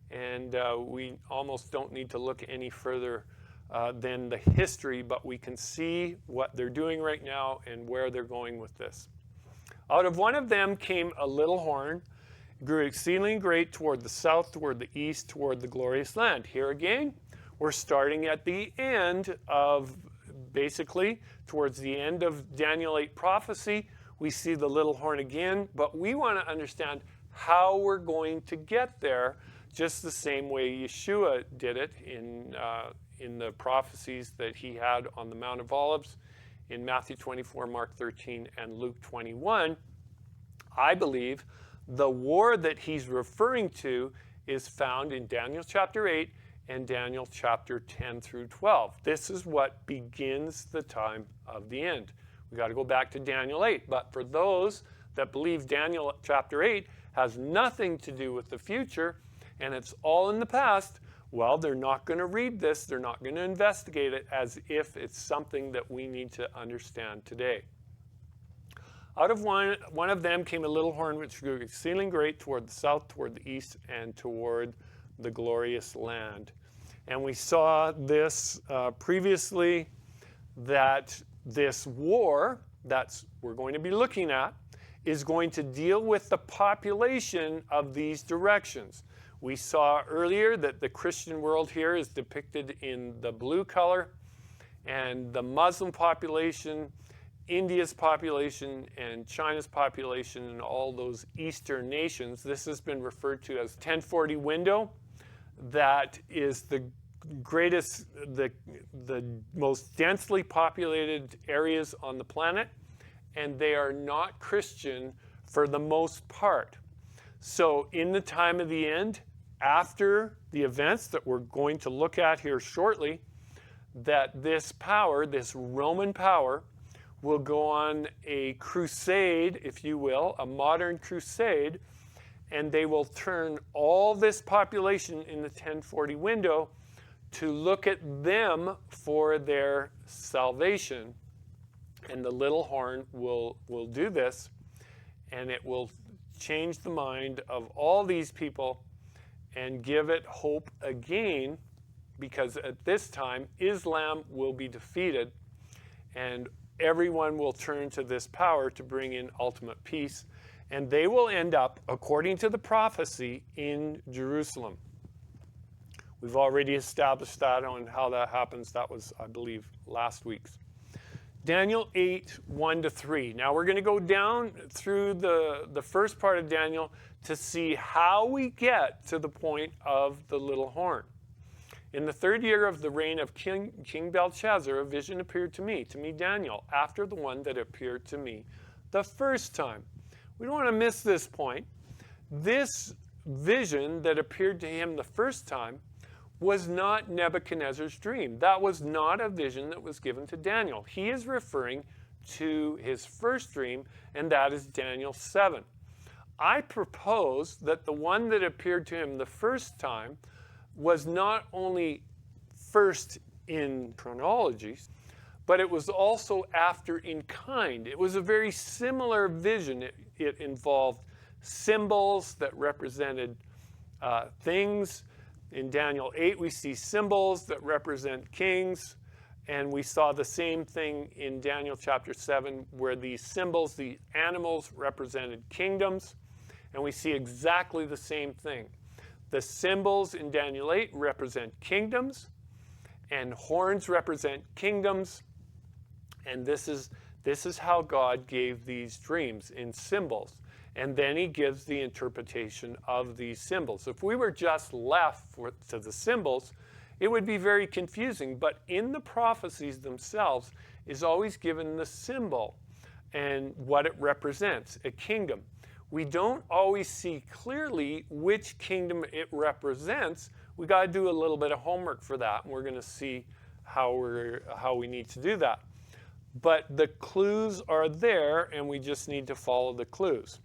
And we almost don't need to look any further than the history, but we can see what they're doing right now and where they're going with this. Out of one of them came a little horn, grew exceedingly great toward the south, toward the east, toward the glorious land. Here again, we're starting at the end of, basically, towards the end of Daniel 8 prophecy. We see the little horn again, but we want to understand how we're going to get there, just the same way Yeshua did it in the prophecies that he had on the Mount of Olives in Matthew 24, Mark 13, and Luke 21. I believe the war that he's referring to is found in Daniel chapter 8 and Daniel chapter 10 through 12. This is what begins the time of the end. We got to go back to Daniel 8. But for those that believe Daniel chapter 8 has nothing to do with the future and it's all in the past, well, they're not going to read this. They're not going to investigate it as if it's something that we need to understand today. Out of one of them came a little horn which grew exceedingly great toward the south, toward the east, and toward the glorious land. And we saw this previously, that this war that we're going to be looking at is going to deal with the population of these directions. We saw earlier that the Christian world here is depicted in the blue color, and the Muslim population, India's population, and China's population, and all those Eastern nations. This has been referred to as 1040 window. That is the greatest, the most densely populated areas on the planet, and they are not Christian for the most part. So in the time of the end, after the events that we're going to look at here shortly, that this power, this Roman power, will go on a crusade, if you will, a modern crusade, and they will turn all this population in the 1040 window to look at them for their salvation. And the little horn will do this, and it will change the mind of all these people and give it hope again, because at this time Islam will be defeated and everyone will turn to this power to bring in ultimate peace, and they will end up, according to the prophecy, in Jerusalem. We've already established that on how that happens. That was, I believe, last week's. Daniel 8, 1-3. Now we're going to go down through the first part of Daniel to see how we get to the point of the little horn. In the 3rd year of the reign of King Belshazzar, a vision appeared to me Daniel, after the one that appeared to me the first time. We don't want to miss this point. This vision that appeared to him the first time was not Nebuchadnezzar's dream. That was not a vision that was given to Daniel. He is referring to his first dream, and that is Daniel 7. I propose that the one that appeared to him the first time was not only first in chronology, but it was also after in kind. It was a very similar vision. It involved symbols that represented things. In Daniel 8, we see symbols that represent kings, and we saw the same thing in Daniel chapter 7, where these symbols, the animals, represented kingdoms, and we see exactly the same thing. The symbols in Daniel 8 represent kingdoms, and horns represent kingdoms, and this is how God gave these dreams, in symbols. And then he gives the interpretation of these symbols. If we were just left to the symbols, it would be very confusing. But in the prophecies themselves is always given the symbol and what it represents, a kingdom. We don't always see clearly which kingdom it represents. We got to do a little bit of homework for that, and we're going to see how we need to do that. But the clues are there, and we just need to follow the clues.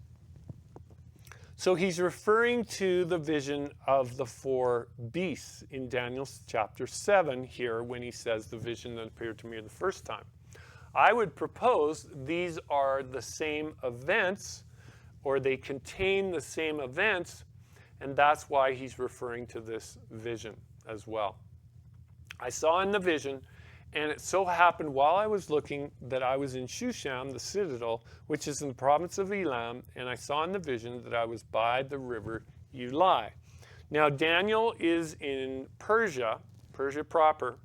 So he's referring to the vision of the 4 beasts in Daniel chapter 7 here when he says the vision that appeared to me the first time. I would propose these are the same events, or they contain the same events, and that's why he's referring to this vision as well. I saw in the vision, and it so happened while I was looking that I was in Shushan, the citadel, which is in the province of Elam, and I saw in the vision that I was by the river Ulai. Now Daniel is in Persia proper,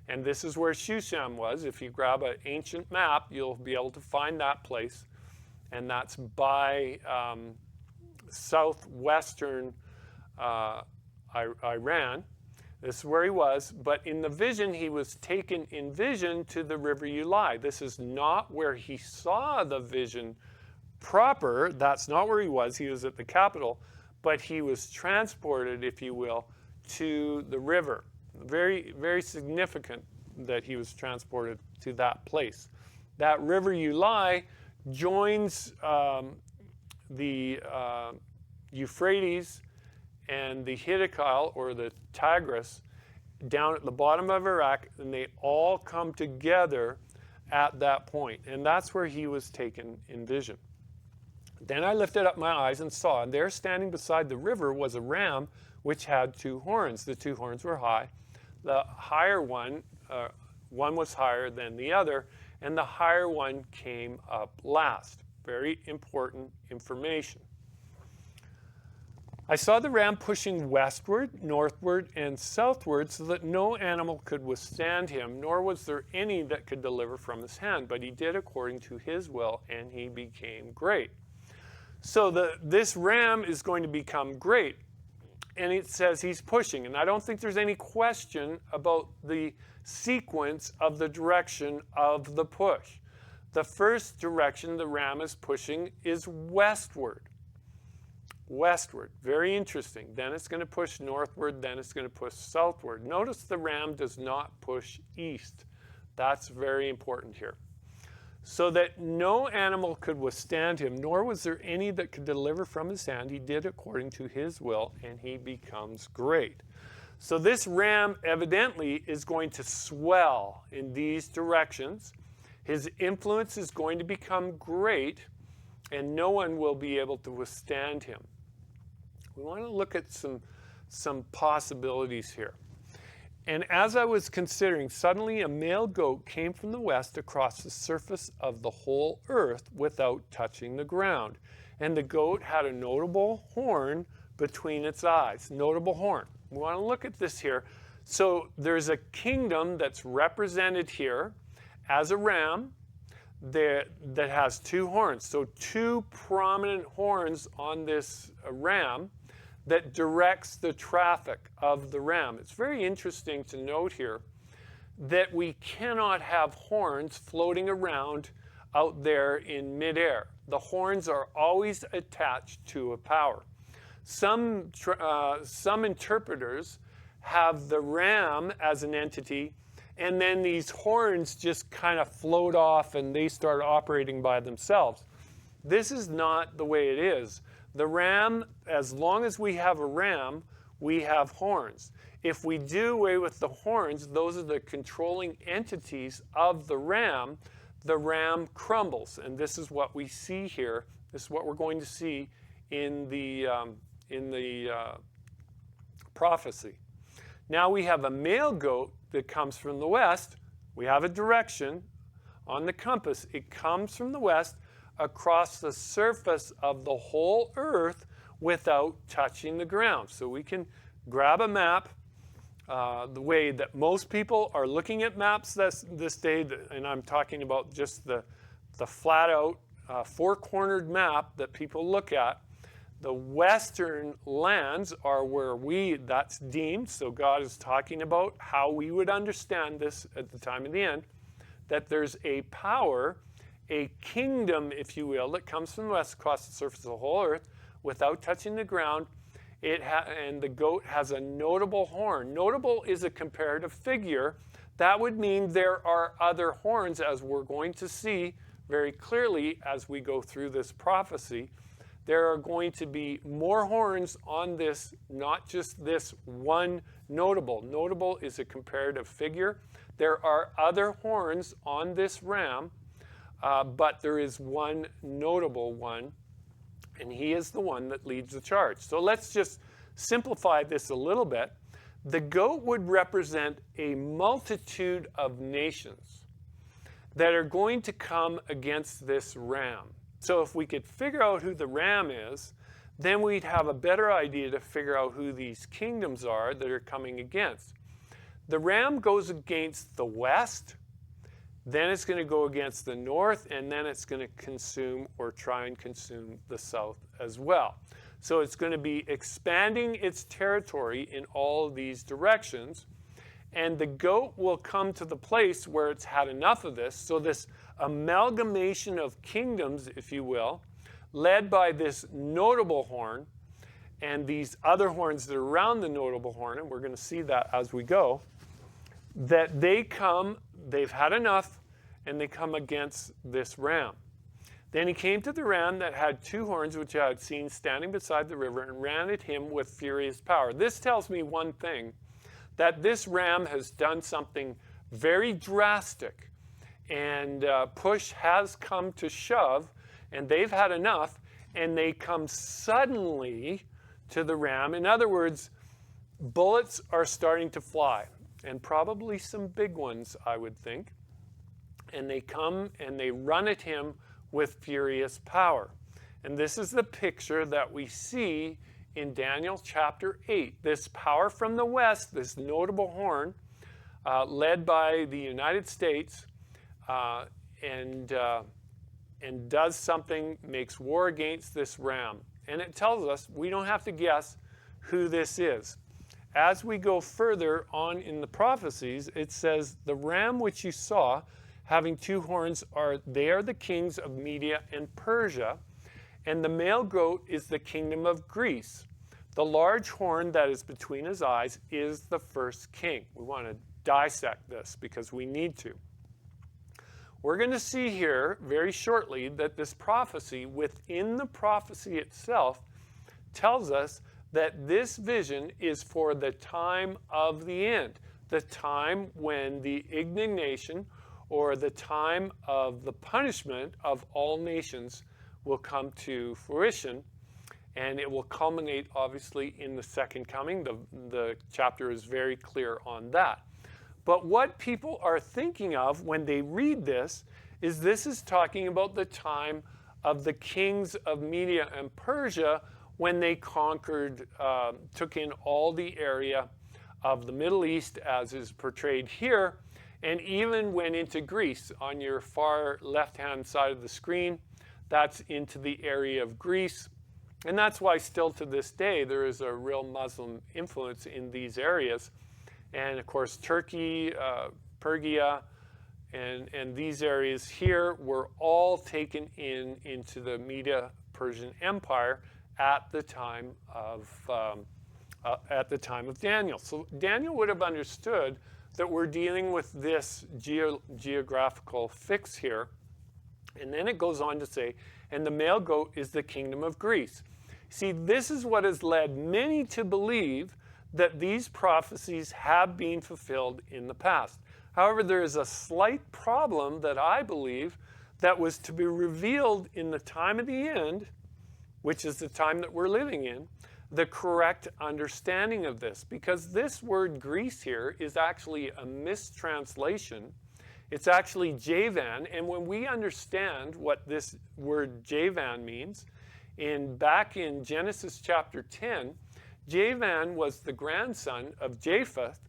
and this is where Shushan was. If you grab an ancient map, you'll be able to find that place, and that's by southwestern Iran. This is where he was, but in the vision, he was taken in vision to the river Ulai. This is not where he saw the vision proper. That's not where he was. He was at the capital, but he was transported, if you will, to the river. Very, very significant that he was transported to that place. That river Ulai joins the Euphrates and the Hiddkel, or the Tigris, down at the bottom of Iraq, and they all come together at that point. And that's where he was taken in vision. Then I lifted up my eyes and saw, and there standing beside the river was a ram which had 2 horns. The 2 horns were high. The higher one was higher than the other, and the higher one came up last. Very important information. I saw the ram pushing westward, northward, and southward so that no animal could withstand him, nor was there any that could deliver from his hand. But he did according to his will, and he became great. So this ram is going to become great. And it says he's pushing. And I don't think there's any question about the sequence of the direction of the push. The first direction the ram is pushing is westward. Westward. Very interesting. Then it's going to push northward. Then it's going to push southward. Notice the ram does not push east. That's very important here. So that no animal could withstand him, nor was there any that could deliver from his hand. He did according to his will, and he becomes great. So this ram evidently is going to swell in these directions. His influence is going to become great, and no one will be able to withstand him. We want to look at some possibilities here. And as I was considering, suddenly a male goat came from the west across the surface of the whole earth without touching the ground. And the goat had a notable horn between its eyes. Notable horn. We want to look at this here. So there's a kingdom that's represented here as a ram that has two horns. So two prominent horns on this ram that directs the traffic of the ram. It's very interesting to note here that we cannot have horns floating around out there in midair. The horns are always attached to a power. Some interpreters have the ram as an entity, and then these horns just kind of float off and they start operating by themselves. This is not the way it is. The ram, as long as we have a ram, we have horns. If we do away with the horns, those are the controlling entities of the ram crumbles. And this is what we see here. This is what we're going to see in the prophecy. Now we have a male goat that comes from the west. We have a direction on the compass. It comes from the west across the surface of the whole earth without touching the ground. So we can grab a map the way that most people are looking at maps this day, and I'm talking about just the flat out four-cornered map that people look at. The western lands are where that's deemed, so God is talking about how we would understand this at the time of the end, that there's a power, a kingdom, if you will, that comes from the west across the surface of the whole earth without touching the ground. And the goat has a notable horn. Notable is a comparative figure. That would mean there are other horns, as we're going to see very clearly as we go through this prophecy. There are going to be more horns on this, not just this one notable. Notable is a comparative figure. There are other horns on this ram, but there is one notable one, and he is the one that leads the charge. So let's just simplify this a little bit. The goat would represent a multitude of nations that are going to come against this ram. So if we could figure out who the ram is, then we'd have a better idea to figure out who these kingdoms are that are coming against. The ram goes against the west, then it's going to go against the north, and then it's going to consume or try and consume the south as well. So it's going to be expanding its territory in all of these directions, and the goat will come to the place where it's had enough of this. So this amalgamation of kingdoms, if you will, led by this notable horn and these other horns that are around the notable horn, and we're going to see that as we go, that they've had enough, and they come against this ram. Then he came to the ram that had two horns, which I had seen standing beside the river, and ran at him with furious power. This tells me one thing, that this ram has done something very drastic, and push has come to shove, and they've had enough, and they come suddenly to the ram. In other words, bullets are starting to fly, and probably some big ones, I would think. And they come and they run at him with furious power. And this is the picture that we see in Daniel chapter 8. This power from the west, this notable horn, led by the United States, and does something, makes war against this ram. And it tells us we don't have to guess who this is. As we go further on in the prophecies, it says, the ram which you saw, having two horns, they are the kings of Media and Persia, and the male goat is the kingdom of Greece. The large horn that is between his eyes is the first king. We want to dissect this because we need to. We're going to see here very shortly that this prophecy, within the prophecy itself, tells us that this vision is for the time of the end, the time when the indignation or the time of the punishment of all nations will come to fruition. and it will culminate, obviously, in the second coming. The chapter is very clear on that. But what people are thinking of when they read this is talking about the time of the kings of Media and Persia when they conquered, took in all the area of the Middle East as is portrayed here, and even went into Greece. On your far left-hand side of the screen, that's into the area of Greece. And that's why still to this day there is a real Muslim influence in these areas. And of course Turkey, Pergia, and these areas here were all taken into the Medo-Persian Empire at the time of Daniel. So Daniel would have understood that we're dealing with this geographical fix here. And then it goes on to say, and the male goat is the kingdom of Greece. See, this is what has led many to believe that these prophecies have been fulfilled in the past. However, there is a slight problem that I believe that was to be revealed in the time of the end, which is the time that we're living in, the correct understanding of this. Because this word Greece here is actually a mistranslation. It's actually Javan, and when we understand what this word Javan means, back in Genesis chapter 10, Javan was the grandson of Japheth,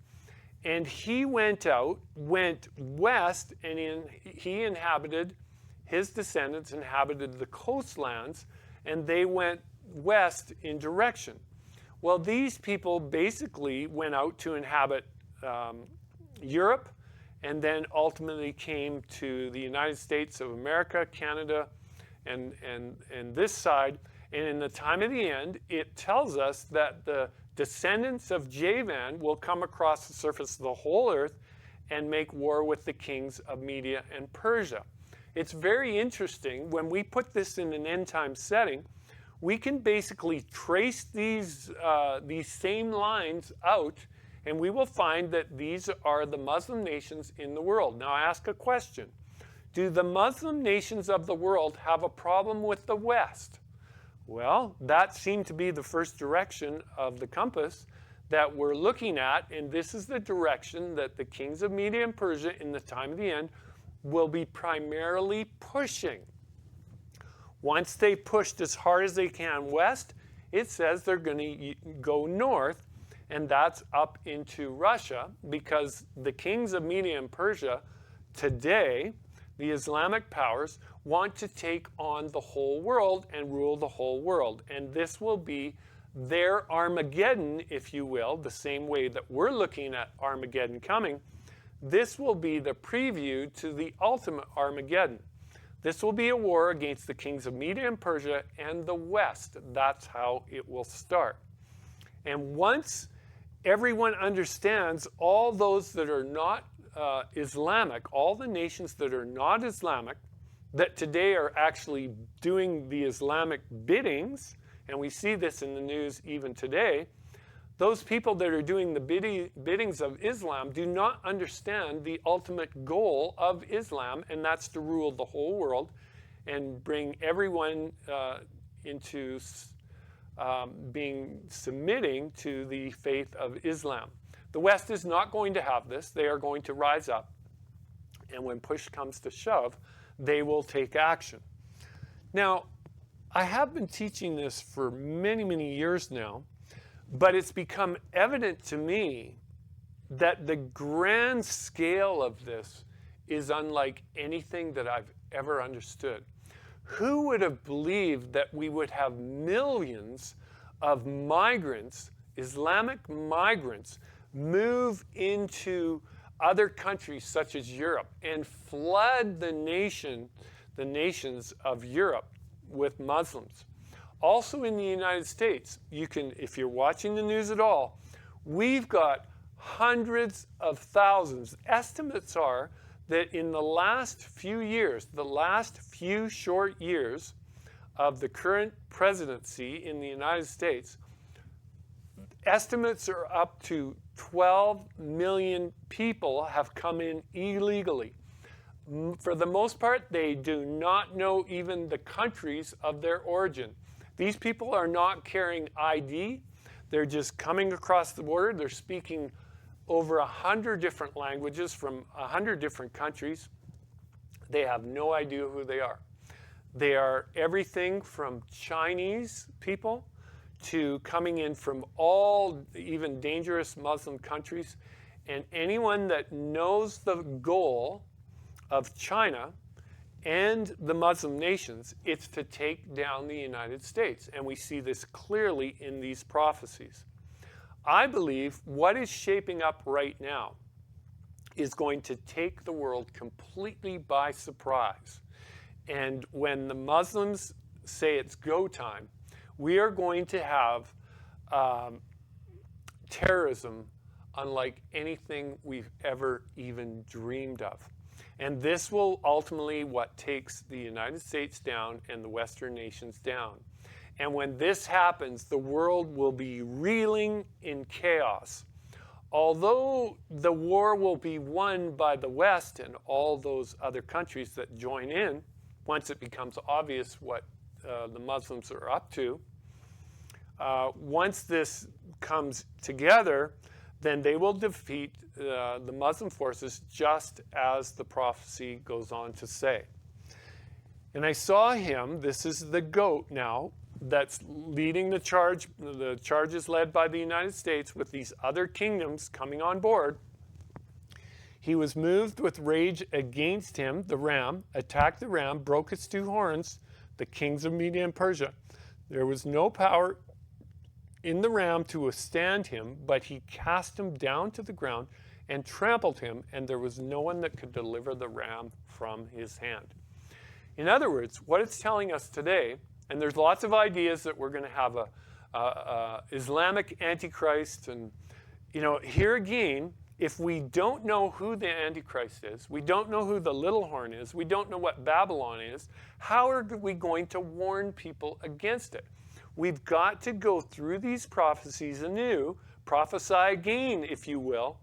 and he went west, and his descendants inhabited the coastlands, and they went west in direction. Well, these people basically went out to inhabit Europe, and then ultimately came to the United States of America, Canada, and this side. And in the time of the end, it tells us that the descendants of Javan will come across the surface of the whole earth and make war with the kings of Media and Persia. It's very interesting. When we put this in an end-time setting, we can basically trace these same lines out, and we will find that these are the Muslim nations in the world. Now I ask a question. Do the Muslim nations of the world have a problem with the West? Well, that seemed to be the first direction of the compass that we're looking at, and this is the direction that the kings of Media and Persia in the time of the end will be primarily pushing. Once they pushed as hard as they can west, it says they're going to go north, and that's up into Russia, because the kings of Media and Persia today, the Islamic powers, want to take on the whole world and rule the whole world. And this will be their Armageddon, if you will, the same way that we're looking at Armageddon coming. This will be the preview to the ultimate Armageddon. This will be a war against the kings of Media and Persia and the West. That's how it will start. And once everyone understands, all those that are not Islamic, all the nations that are not Islamic, that today are actually doing the Islamic biddings, and we see this in the news even today, those people that are doing the biddings of Islam do not understand the ultimate goal of Islam, and that's to rule the whole world and bring everyone into submitting to the faith of Islam. The West is not going to have this. They are going to rise up, and when push comes to shove, they will take action. Now, I have been teaching this for many, many years now, but it's become evident to me that the grand scale of this is unlike anything that I've ever understood. Who would have believed that we would have millions of migrants, Islamic migrants, move into other countries such as Europe and flood the nations of Europe with Muslims? Also in the United States, you can, if you're watching the news at all, we've got hundreds of thousands. Estimates are that in the last few years, the last few short years of the current presidency in the United States, estimates are up to 12 million people have come in illegally. For the most part, they do not know even the countries of their origin. These people are not carrying ID. They're just coming across the border. They're speaking over 100 different languages from 100 different countries. They have no idea who they are. They are everything from Chinese people to coming in from all even dangerous Muslim countries. And anyone that knows the goal of China and the Muslim nations, it's to take down the United States. And we see this clearly in these prophecies. I believe what is shaping up right now is going to take the world completely by surprise. And when the Muslims say it's go time, we are going to have terrorism unlike anything we've ever even dreamed of. And this will ultimately what takes the United States down and the Western nations down. And when this happens, the world will be reeling in chaos. Although the war will be won by the West and all those other countries that join in, once it becomes obvious what the Muslims are up to, once this comes together, then they will defeat the Muslim forces just as the prophecy goes on to say. And I saw him, this is the goat now, that's leading the charge. The charge is led by the United States with these other kingdoms coming on board. He was moved with rage against him, the ram, attacked the ram, broke its two horns, the kings of Media and Persia. There was no power in the ram to withstand him, but he cast him down to the ground and trampled him, and there was no one that could deliver the ram from his hand. In other words, what it's telling us today, and there's lots of ideas that we're going to have a Islamic Antichrist, and here again, if we don't know who the Antichrist is, we don't know who the little horn is, we don't know what Babylon is, how are we going to warn people against it? We've got to go through these prophecies anew, prophesy again, if you will,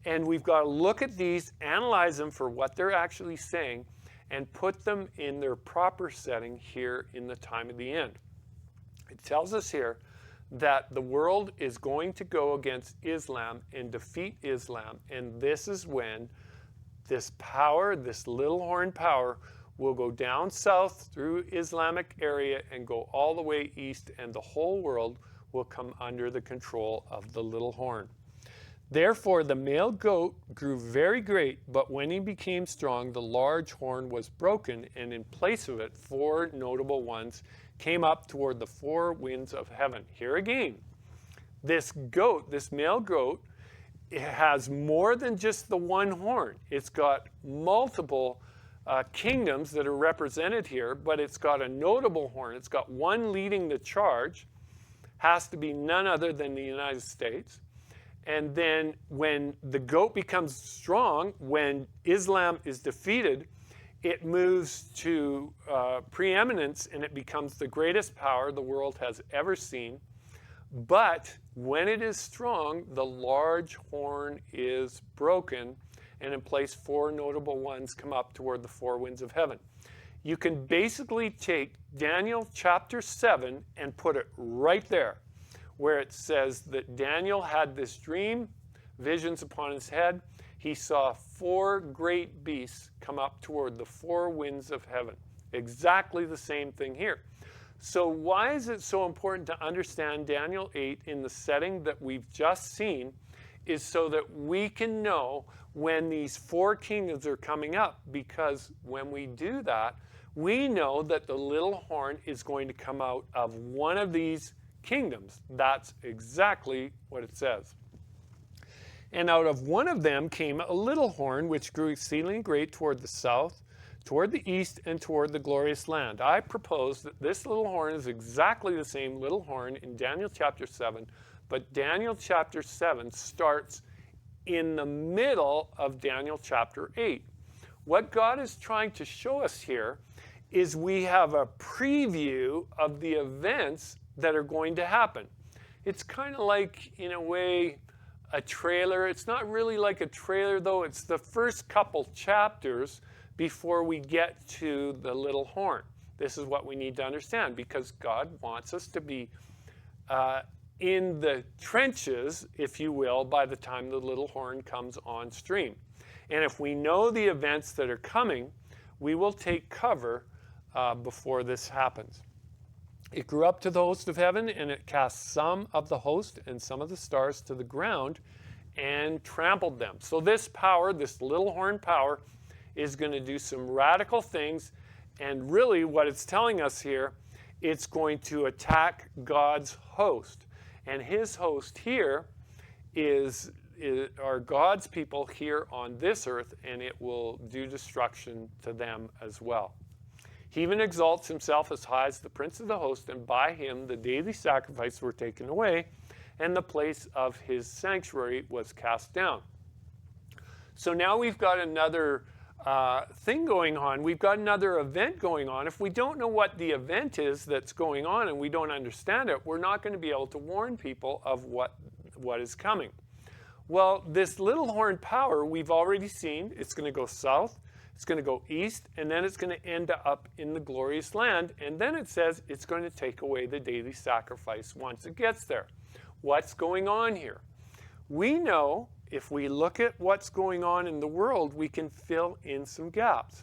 and we've got to look at these, analyze them for what they're actually saying, and put them in their proper setting here in the time of the end. It tells us here that the world is going to go against Islam and defeat Islam, and this is when this power, this little horn power, will go down south through Islamic area and go all the way east, and the whole world will come under the control of the little horn. Therefore the male goat grew very great, but when he became strong, the large horn was broken, and in place of it 4 notable ones came up toward the 4 winds of heaven. Here again, this goat, this male goat, it has more than just the one horn. It's got multiple kingdoms that are represented here, but it's got a notable horn. It's got one leading the charge, has to be none other than the United States. And then when the goat becomes strong, when Islam is defeated, it moves to preeminence, and it becomes the greatest power the world has ever seen. But when it is strong, the large horn is broken, and in place 4 notable ones come up toward the 4 winds of heaven. You can basically take Daniel chapter 7 and put it right there, where it says that Daniel had this dream, visions upon his head. He saw 4 great beasts come up toward the 4 winds of heaven. Exactly the same thing here. So why is it so important to understand Daniel 8 in the setting that we've just seen? Is so that we can know when these 4 kingdoms are coming up, because when we do that, we know that the little horn is going to come out of one of these kingdoms. That's exactly what it says. And out of one of them came a little horn, which grew exceedingly great toward the south, toward the east, and toward the glorious land. I propose that this little horn is exactly the same little horn in Daniel chapter 7, but Daniel chapter 7 starts in the middle of Daniel chapter 8. What God is trying to show us here is we have a preview of the events that are going to happen. It's kind of like, in a way, a trailer. It's not really like a trailer, though. It's the first couple chapters before we get to the little horn. This is what we need to understand, because God wants us to be in the trenches, if you will, by the time the little horn comes on stream. And if we know the events that are coming, we will take cover before this happens. It grew up to the host of heaven, and it cast some of the host and some of the stars to the ground and trampled them. So this power, this little horn power, is going to do some radical things. And really what it's telling us here, it's going to attack God's host. And his host here are God's people here on this earth, and it will do destruction to them as well. He even exalts himself as high as the prince of the host, and by him the daily sacrifices were taken away, and the place of his sanctuary was cast down. So now we've got another thing going on. We've got another event going on. If we don't know what the event is that's going on and we don't understand it, we're not going to be able to warn people of what is coming. Well, this little horn power, we've already seen, it's going to go south, it's going to go east, and then it's going to end up in the glorious land. And then it says it's going to take away the daily sacrifice once it gets there. What's going on here? We know if we look at what's going on in the world, we can fill in some gaps.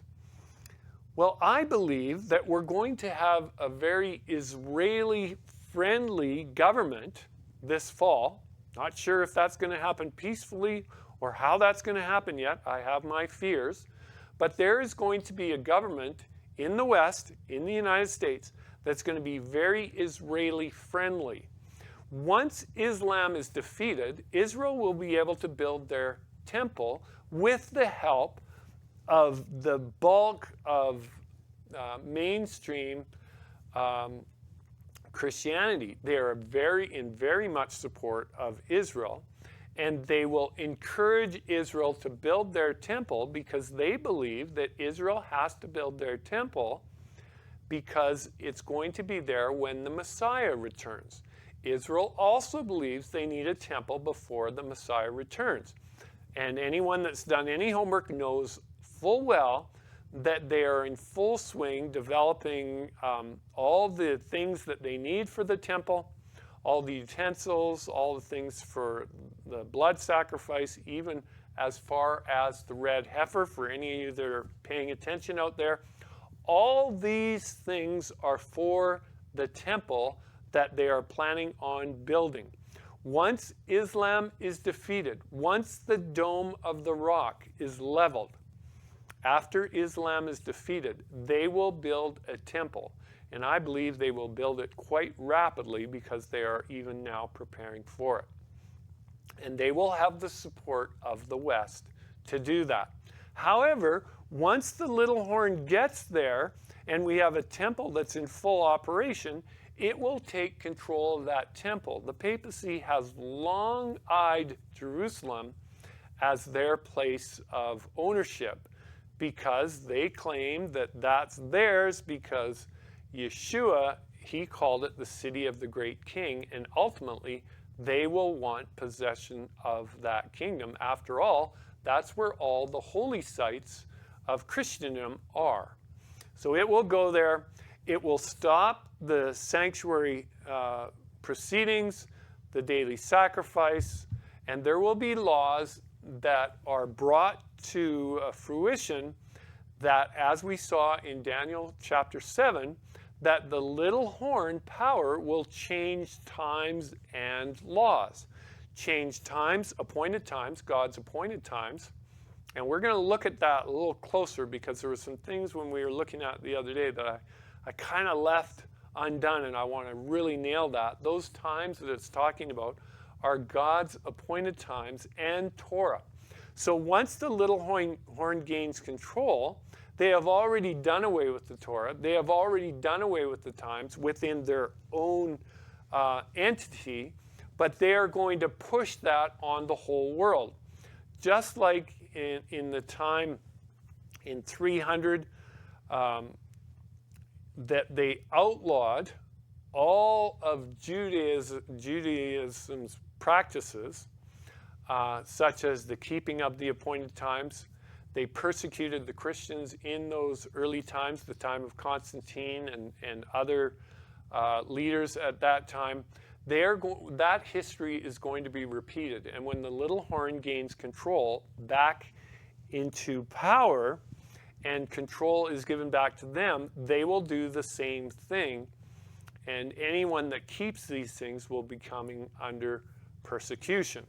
Well, I believe that we're going to have a very Israeli-friendly government this fall. Not sure if that's going to happen peacefully or how that's going to happen yet. I have my fears. But there is going to be a government in the West, in the United States, that's going to be very Israeli-friendly. Once Islam is defeated, Israel will be able to build their temple with the help of the bulk of mainstream Christianity. They are in very much support of Israel, and they will encourage Israel to build their temple because they believe that Israel has to build their temple because it's going to be there when the Messiah returns. Israel also believes they need a temple before the Messiah returns. And anyone that's done any homework knows full well that they are in full swing developing all the things that they need for the temple, all the utensils, all the things for the blood sacrifice, even as far as the red heifer, for any of you that are paying attention out there. All these things are for the temple that they are planning on building. Once Islam is defeated, once the Dome of the Rock is leveled, after Islam is defeated, they will build a temple. And I believe they will build it quite rapidly because they are even now preparing for it. And they will have the support of the West to do that. However, once the little horn gets there and we have a temple that's in full operation, it will take control of that temple. The papacy has long eyed Jerusalem as their place of ownership because they claim that that's theirs because Yeshua, he called it the city of the great king, and ultimately they will want possession of that kingdom. After all, that's where all the holy sites of Christendom are. So it will go there. It will stop the sanctuary proceedings, the daily sacrifice, and there will be laws that are brought to fruition that, as we saw in Daniel chapter 7, that the little horn power will change times and laws. Change times, appointed times, God's appointed times. And we're going to look at that a little closer because there were some things when we were looking at the other day that I kind of left undone, and I want to really nail that. Those times that it's talking about are God's appointed times and Torah. So once the little horn gains control, they have already done away with the Torah. They have already done away with the times within their own entity, but they are going to push that on the whole world. Just like in the time in 300 that they outlawed all of Judaism's practices, such as the keeping of the appointed times. They persecuted the Christians in those early times, the time of Constantine and other leaders at that time. That history is going to be repeated. And when the little horn gains control back into power and control is given back to them, they will do the same thing. And anyone that keeps these things will be coming under persecution.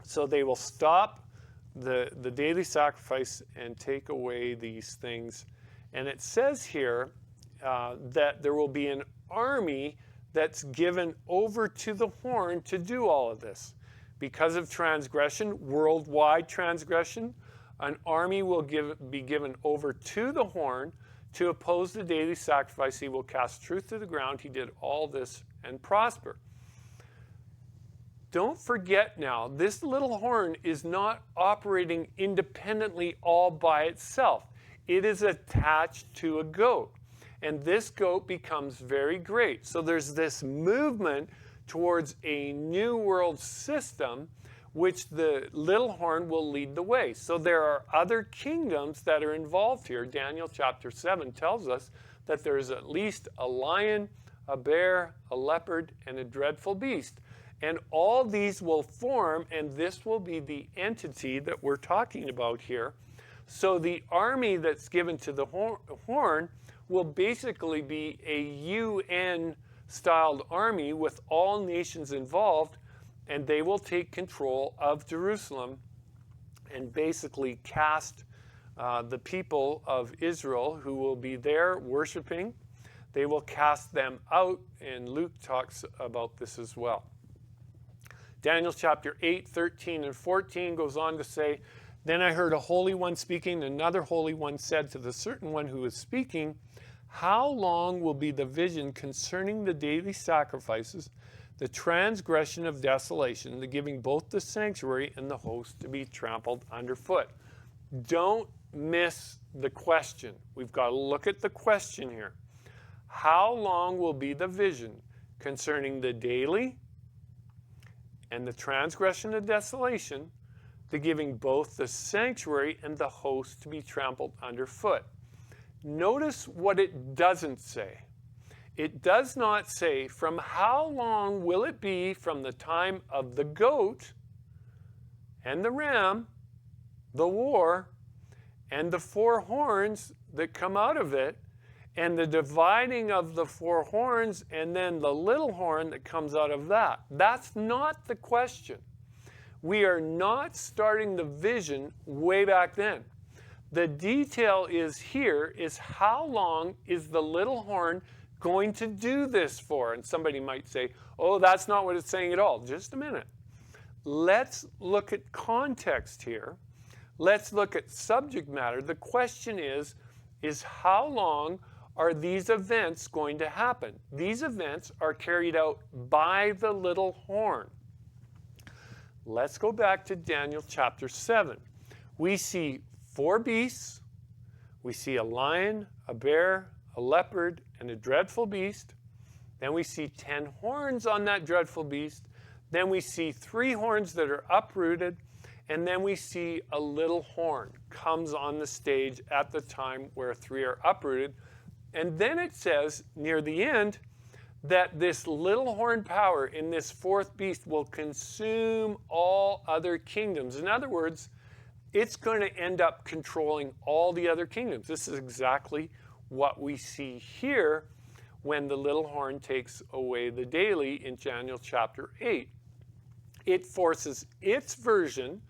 So they will stop the daily sacrifice and take away these things. And it says here that there will be an army that's given over to the horn to do all of this. Because of transgression, worldwide transgression, an army will be given over to the horn to oppose the daily sacrifice. He will cast truth to the ground. He did all this and prosper. Don't forget now, this little horn is not operating independently all by itself. It is attached to a goat. And this goat becomes very great. So there's this movement towards a new world system, which the little horn will lead the way. So there are other kingdoms that are involved here. Daniel chapter 7 tells us that there is at least a lion, a bear, a leopard, and a dreadful beast. And all these will form, and this will be the entity that we're talking about here. So the army that's given to the horn will basically be a UN-styled army with all nations involved, and they will take control of Jerusalem and basically cast the people of Israel who will be there worshiping. They will cast them out, and Luke talks about this as well. Daniel chapter 8, 13, and 14 goes on to say, "Then I heard a holy one speaking, and another holy one said to the certain one who was speaking, 'How long will be the vision concerning the daily sacrifices, the transgression of desolation, the giving both the sanctuary and the host to be trampled underfoot?'" Don't miss the question. We've got to look at the question here. How long will be the vision concerning the daily and the transgression of desolation, the giving both the sanctuary and the host to be trampled underfoot? Notice what it doesn't say. It does not say, from how long will it be from the time of the goat and the ram, the war, and the four horns that come out of it, and the dividing of the four horns, and then the little horn that comes out of that. That's not the question. We are not starting the vision way back then. The detail is here is how long is the little horn going to do this for? And somebody might say, oh, that's not what it's saying at all. Just a minute. Let's look at context here. Let's look at subject matter. The question is how long are these events going to happen? These events are carried out by the little horn. Let's go back to Daniel chapter 7. We see 4 beasts. We see a lion, a bear, a leopard, and a dreadful beast. Then we see 10 horns on that dreadful beast. Then we see 3 horns that are uprooted. And then we see a little horn comes on the stage at the time where 3 are uprooted. And then it says near the end that this little horn power in this 4th beast will consume all other kingdoms. In other words, it's going to end up controlling all the other kingdoms. This is exactly what we see here when the little horn takes away the daily in Daniel chapter 8. It forces its version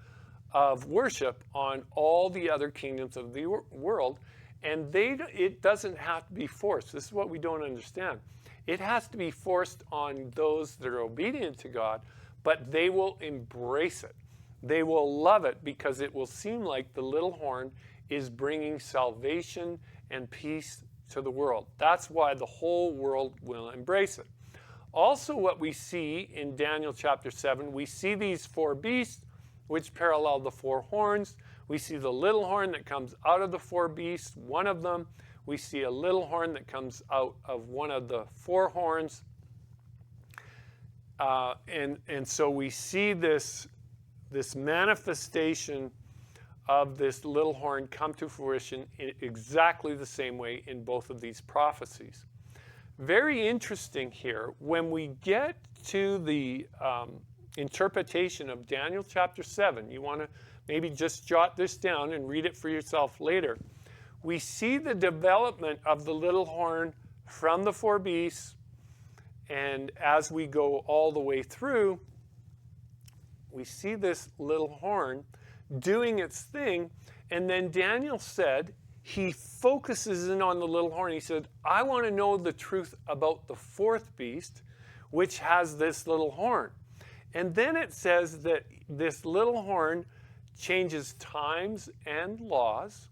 of worship on all the other kingdoms of the world, and it doesn't have to be forced. This is what we don't understand. It has to be forced on those that are obedient to God, but they will embrace it. They will love it because it will seem like the little horn is bringing salvation and peace to the world. That's why the whole world will embrace it. Also, what we see in Daniel chapter 7, we see these 4 beasts which parallel the 4 horns. We see the little horn that comes out of the 4 beasts, one of them. We see a little horn that comes out of one of the 4 horns. And so we see this manifestation of this little horn come to fruition in exactly the same way in both of these prophecies. Very interesting here, when we get to the interpretation of Daniel chapter 7, you want to maybe just jot this down and read it for yourself later. We see the development of the little horn from the four beasts, and as we go all the way through, we see this little horn doing its thing, and then Daniel said, he focuses in on the little horn. He said, I want to know the truth about the fourth beast, which has this little horn. And then it says that this little horn changes times and laws,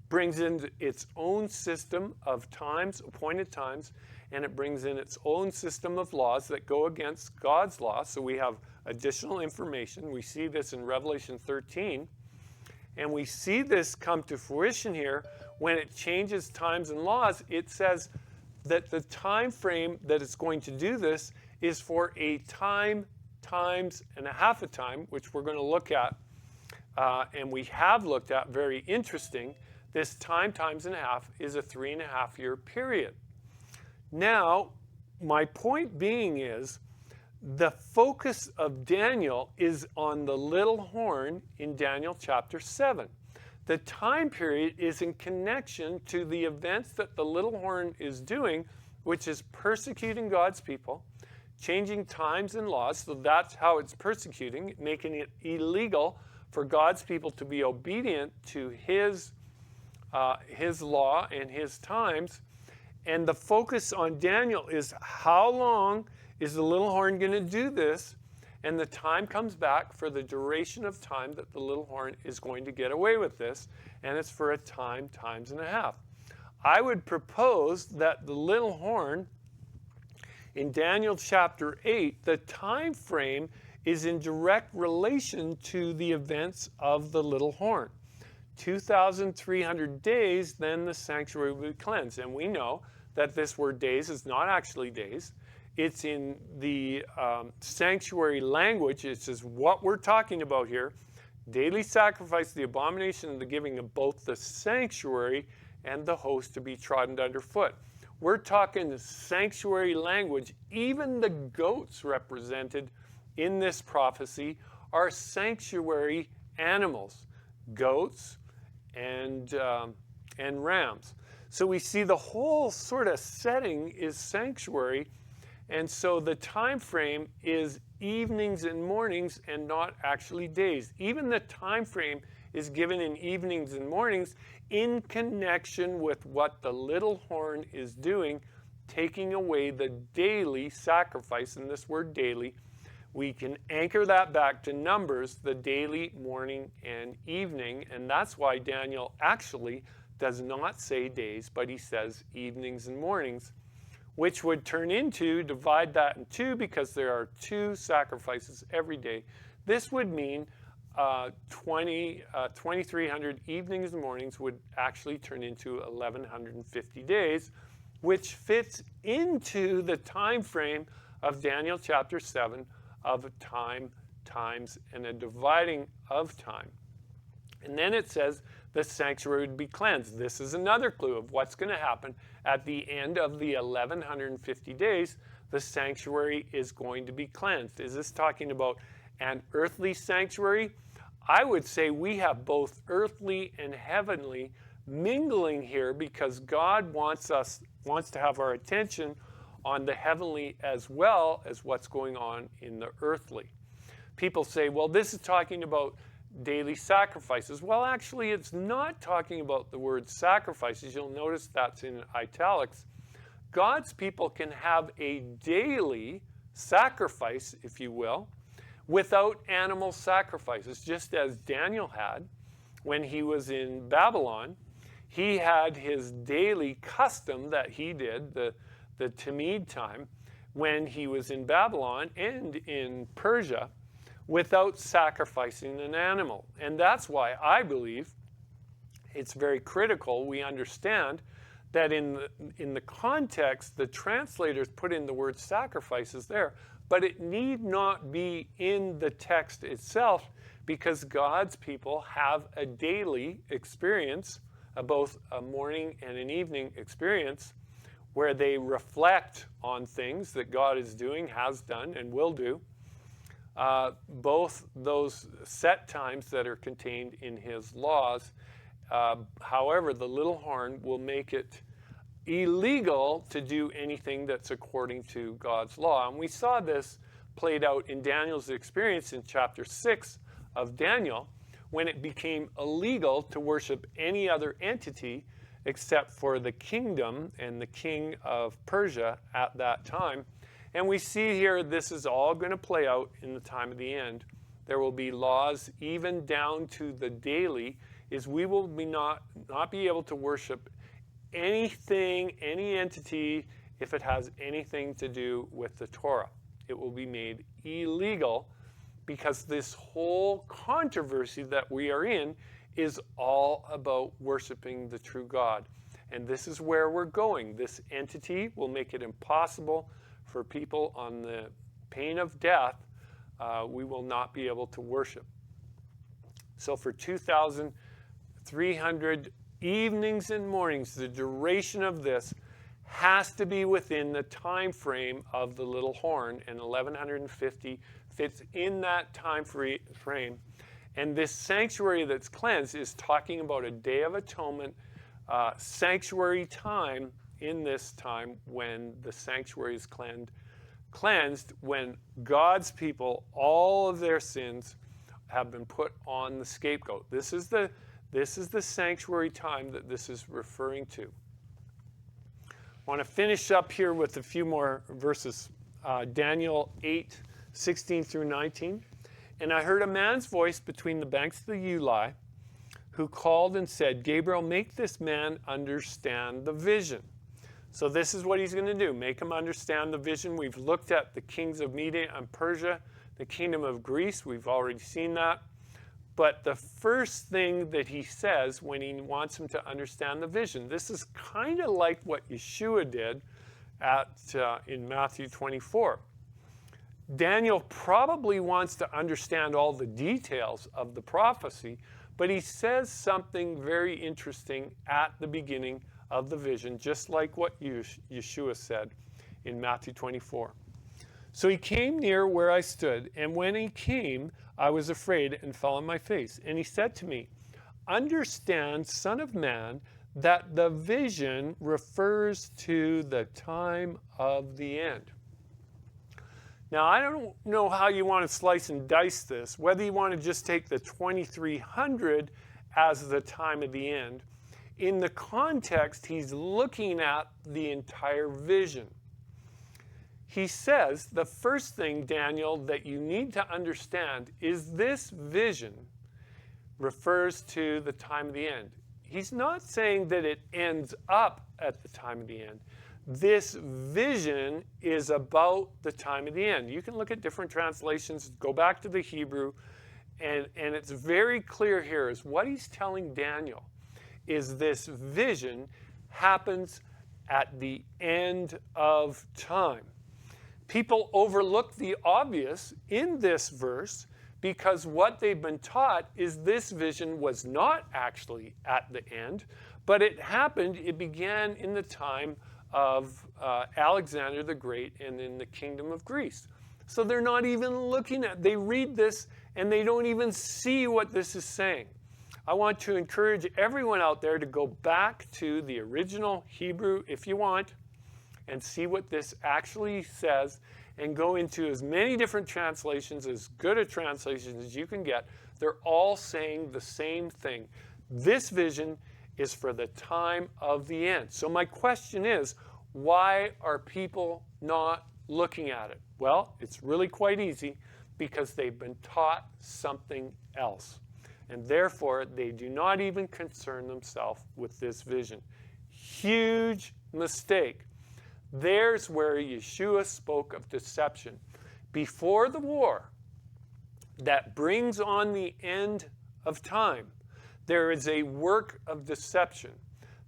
brings in its own system of times, appointed times, and it brings in its own system of laws that go against God's law. So we have additional information. We see this in Revelation 13. And we see this come to fruition here when it changes times and laws. It says that the time frame that it's going to do this is for a time, times, and a half a time, which we're going to look at, and we have looked at. Very interesting. This time, times, and a half is a 3.5 year period. Now, my point being is, the focus of Daniel is on the little horn in Daniel chapter 7. The time period is in connection to the events that the little horn is doing, which is persecuting God's people, changing times and laws. So that's how it's persecuting, making it illegal for God's people to be obedient to his law and his times. And the focus on Daniel is, how long is the little horn going to do this? And the time comes back for the duration of time that the little horn is going to get away with this, and it's for a time, times, and a half. I would propose that the little horn in Daniel chapter 8, the time frame is in direct relation to the events of the little horn. 2,300 days, then the sanctuary will be cleansed. And we know that this word days is not actually days. It's in the sanctuary language. It's just what we're talking about here. Daily sacrifice, the abomination of the giving of both the sanctuary and the host to be trodden underfoot. We're talking sanctuary language. Even the goats represented in this prophecy are sanctuary animals, goats and rams. So we see the whole sort of setting is sanctuary. And so the time frame is evenings and mornings and not actually days. Even the time frame is given in evenings and mornings in connection with what the little horn is doing, taking away the daily sacrifice. And this word daily, we can anchor that back to Numbers, the daily, morning, and evening. And that's why Daniel actually does not say days, but he says evenings and mornings, which would turn into, divide that in two, because there are 2 sacrifices every day. This would mean 2,300 evenings and mornings would actually turn into 1,150 days, which fits into the time frame of Daniel chapter 7 of time, times, and a dividing of time. And then it says the sanctuary would be cleansed. This is another clue of what's going to happen at the end of the 1,150 days. The sanctuary is going to be cleansed. Is this talking about an earthly sanctuary? I would say we have both earthly and heavenly mingling here, because God wants to have our attention on the heavenly as well as what's going on in the earthly. People say, well, this is talking about daily sacrifices. Well, actually, it's not talking about the word sacrifices. You'll notice that's in italics. God's people can have a daily sacrifice, if you will, without animal sacrifices, just as Daniel had when he was in Babylon. He had his daily custom that he did, the Tamid time, when he was in Babylon and in Persia, without sacrificing an animal. And that's why I believe it's very critical we understand that in the context, the translators put in the word sacrifices there, but it need not be in the text itself, because God's people have a daily experience, both a morning and an evening experience, where they reflect on things that God is doing, has done, and will do. Both those set times that are contained in his laws. However, the little horn will make it illegal to do anything that's according to God's law. And we saw this played out in Daniel's experience in chapter 6 of Daniel, when it became illegal to worship any other entity except for the kingdom and the king of Persia at that time. And we see here this is all going to play out in the time of the end. There will be laws even down to the daily, is we will be not be able to worship anything, any entity, if it has anything to do with the Torah. It will be made illegal, because this whole controversy that we are in is all about worshiping the true God. And this is where we're going. This entity will make it impossible for people on the pain of death. We will not be able to worship. So for 2,300 evenings and mornings, the duration of this has to be within the time frame of the little horn, and 1150 fits in that time frame. And this sanctuary that's cleansed is talking about a Day of Atonement sanctuary time, in this time when the sanctuary is cleansed, when God's people, all of their sins have been put on the scapegoat. This is the sanctuary time that this is referring to. I want to finish up here with a few more verses. Daniel 8, 16 through 19. And I heard a man's voice between the banks of the Uli, who called and said, Gabriel, make this man understand the vision. So this is what he's going to do, make him understand the vision. We've looked at the kings of Media and Persia, the kingdom of Greece. We've already seen that. But the first thing that he says when he wants him to understand the vision, this is kind of like what Yeshua did in Matthew 24. Daniel probably wants to understand all the details of the prophecy, but he says something very interesting at the beginning of the vision, just like what Yeshua said in Matthew 24. So he came near where I stood, and when he came, I was afraid and fell on my face. And he said to me, understand, Son of Man, that the vision refers to the time of the end. Now, I don't know how you want to slice and dice this, whether you want to just take the 2300 as the time of the end. In the context, he's looking at the entire vision. He says, the first thing, Daniel, that you need to understand is this vision refers to the time of the end. He's not saying that it ends up at the time of the end. This vision is about the time of the end. You can look at different translations, go back to the Hebrew, and it's very clear here is what he's telling Daniel is this vision happens at the end of time. People overlook the obvious in this verse because what they've been taught is this vision was not actually at the end, but it began in the time of Alexander the Great and in the kingdom of Greece. So they're not even looking at, they read this and they don't even see what this is saying. I want to encourage everyone out there to go back to the original Hebrew if you want and see what this actually says and go into as many different translations, as good a translations as you can get. They're all saying the same thing. This vision is for the time of the end. So my question is, why are people not looking at it? Well, it's really quite easy, because they've been taught something else. And therefore, they do not even concern themselves with this vision. Huge mistake. There's where Yeshua spoke of deception. Before the war that brings on the end of time, there is a work of deception.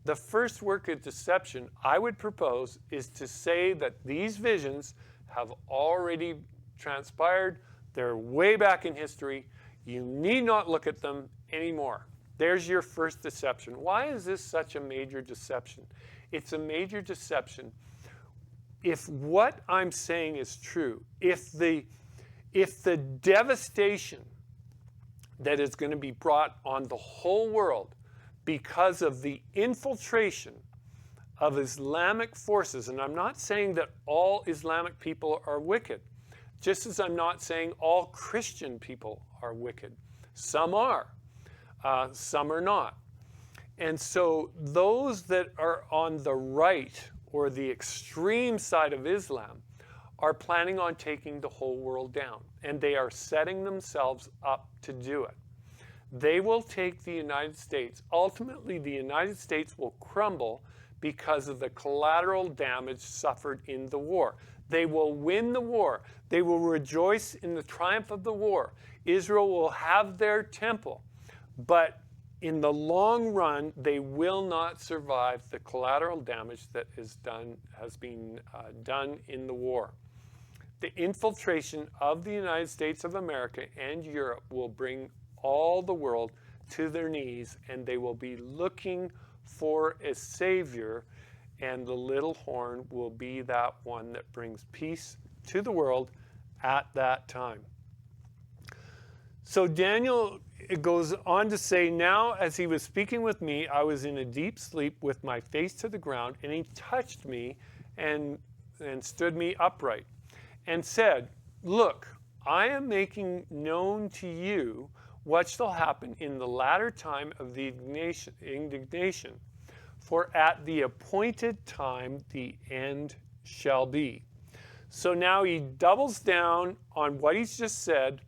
The first work of deception I would propose is to say that these visions have already transpired. They're way back in history. You need not look at them anymore. There's your first deception. Why is this such a major deception? It's a major deception if what I'm saying is true, if the devastation that is going to be brought on the whole world because of the infiltration of Islamic forces, and I'm not saying that all Islamic people are wicked, just as I'm not saying all Christian people are wicked. Some are, some are not. And so those that are on the right or the extreme side of Islam are planning on taking the whole world down, and they are setting themselves up to do it. They will take the United States. Ultimately, the United States will crumble because of the collateral damage suffered in the war. They will win the war. They will rejoice in the triumph of the war. Israel will have their temple, but in the long run, they will not survive the collateral damage that has been done in the war. The infiltration of the United States of America and Europe will bring all the world to their knees, and they will be looking for a savior, and the little horn will be that one that brings peace to the world at that time. So Daniel, it goes on to say, now as he was speaking with me, I was in a deep sleep with my face to the ground, and he touched me and stood me upright and said, look, I am making known to you what shall happen in the latter time of the indignation. For at the appointed time the end shall be. So now he doubles down on what he's just said.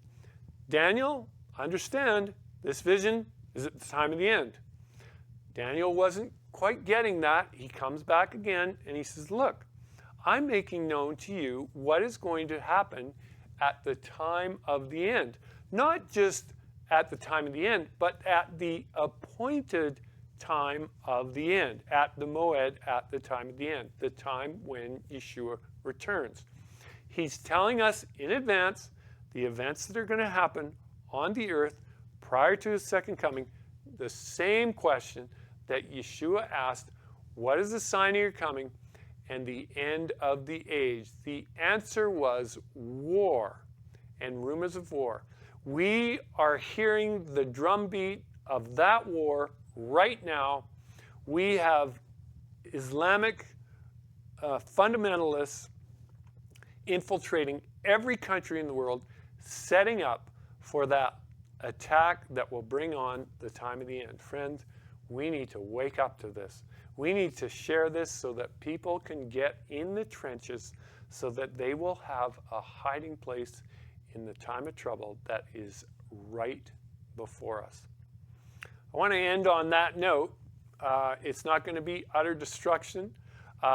Daniel, understand, this vision is at the time of the end. Daniel wasn't quite getting that. He comes back again and he says, look, I'm making known to you what is going to happen at the time of the end. Not just at the time of the end, but at the appointed time of the end, at the moed, at the time of the end, the time when Yeshua returns. He's telling us in advance the events that are going to happen on the earth prior to his second coming, the same question that Yeshua asked, what is the sign of your coming and the end of the age? The answer was war and rumors of war. We are hearing the drumbeat of that war right now. We have Islamic fundamentalists infiltrating every country in the world, setting up for that attack that will bring on the time of the end. Friends, we need to wake up to this. We need to share this so that people can get in the trenches so that they will have a hiding place in the time of trouble that is right before us. I want to end on that note. It's not going to be utter destruction.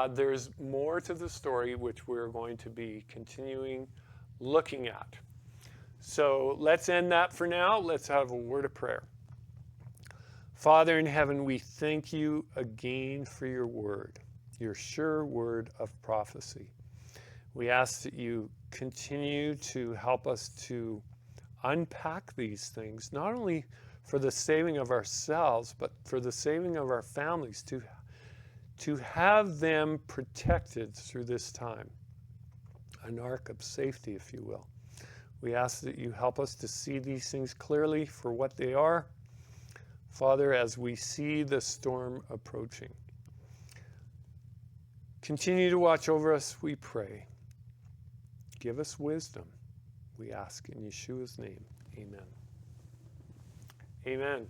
There's more to the story which we're going to be continuing looking at. So let's end that for now. Let's have a word of prayer. Father in heaven, we thank you again for your word, your sure word of prophecy. We ask that you continue to help us to unpack these things, not only for the saving of ourselves, but for the saving of our families, to have them protected through this time, an ark of safety, if you will. We ask that you help us to see these things clearly for what they are, Father, as we see the storm approaching. Continue to watch over us, we pray. Give us wisdom, we ask in Yeshua's name. Amen. Amen.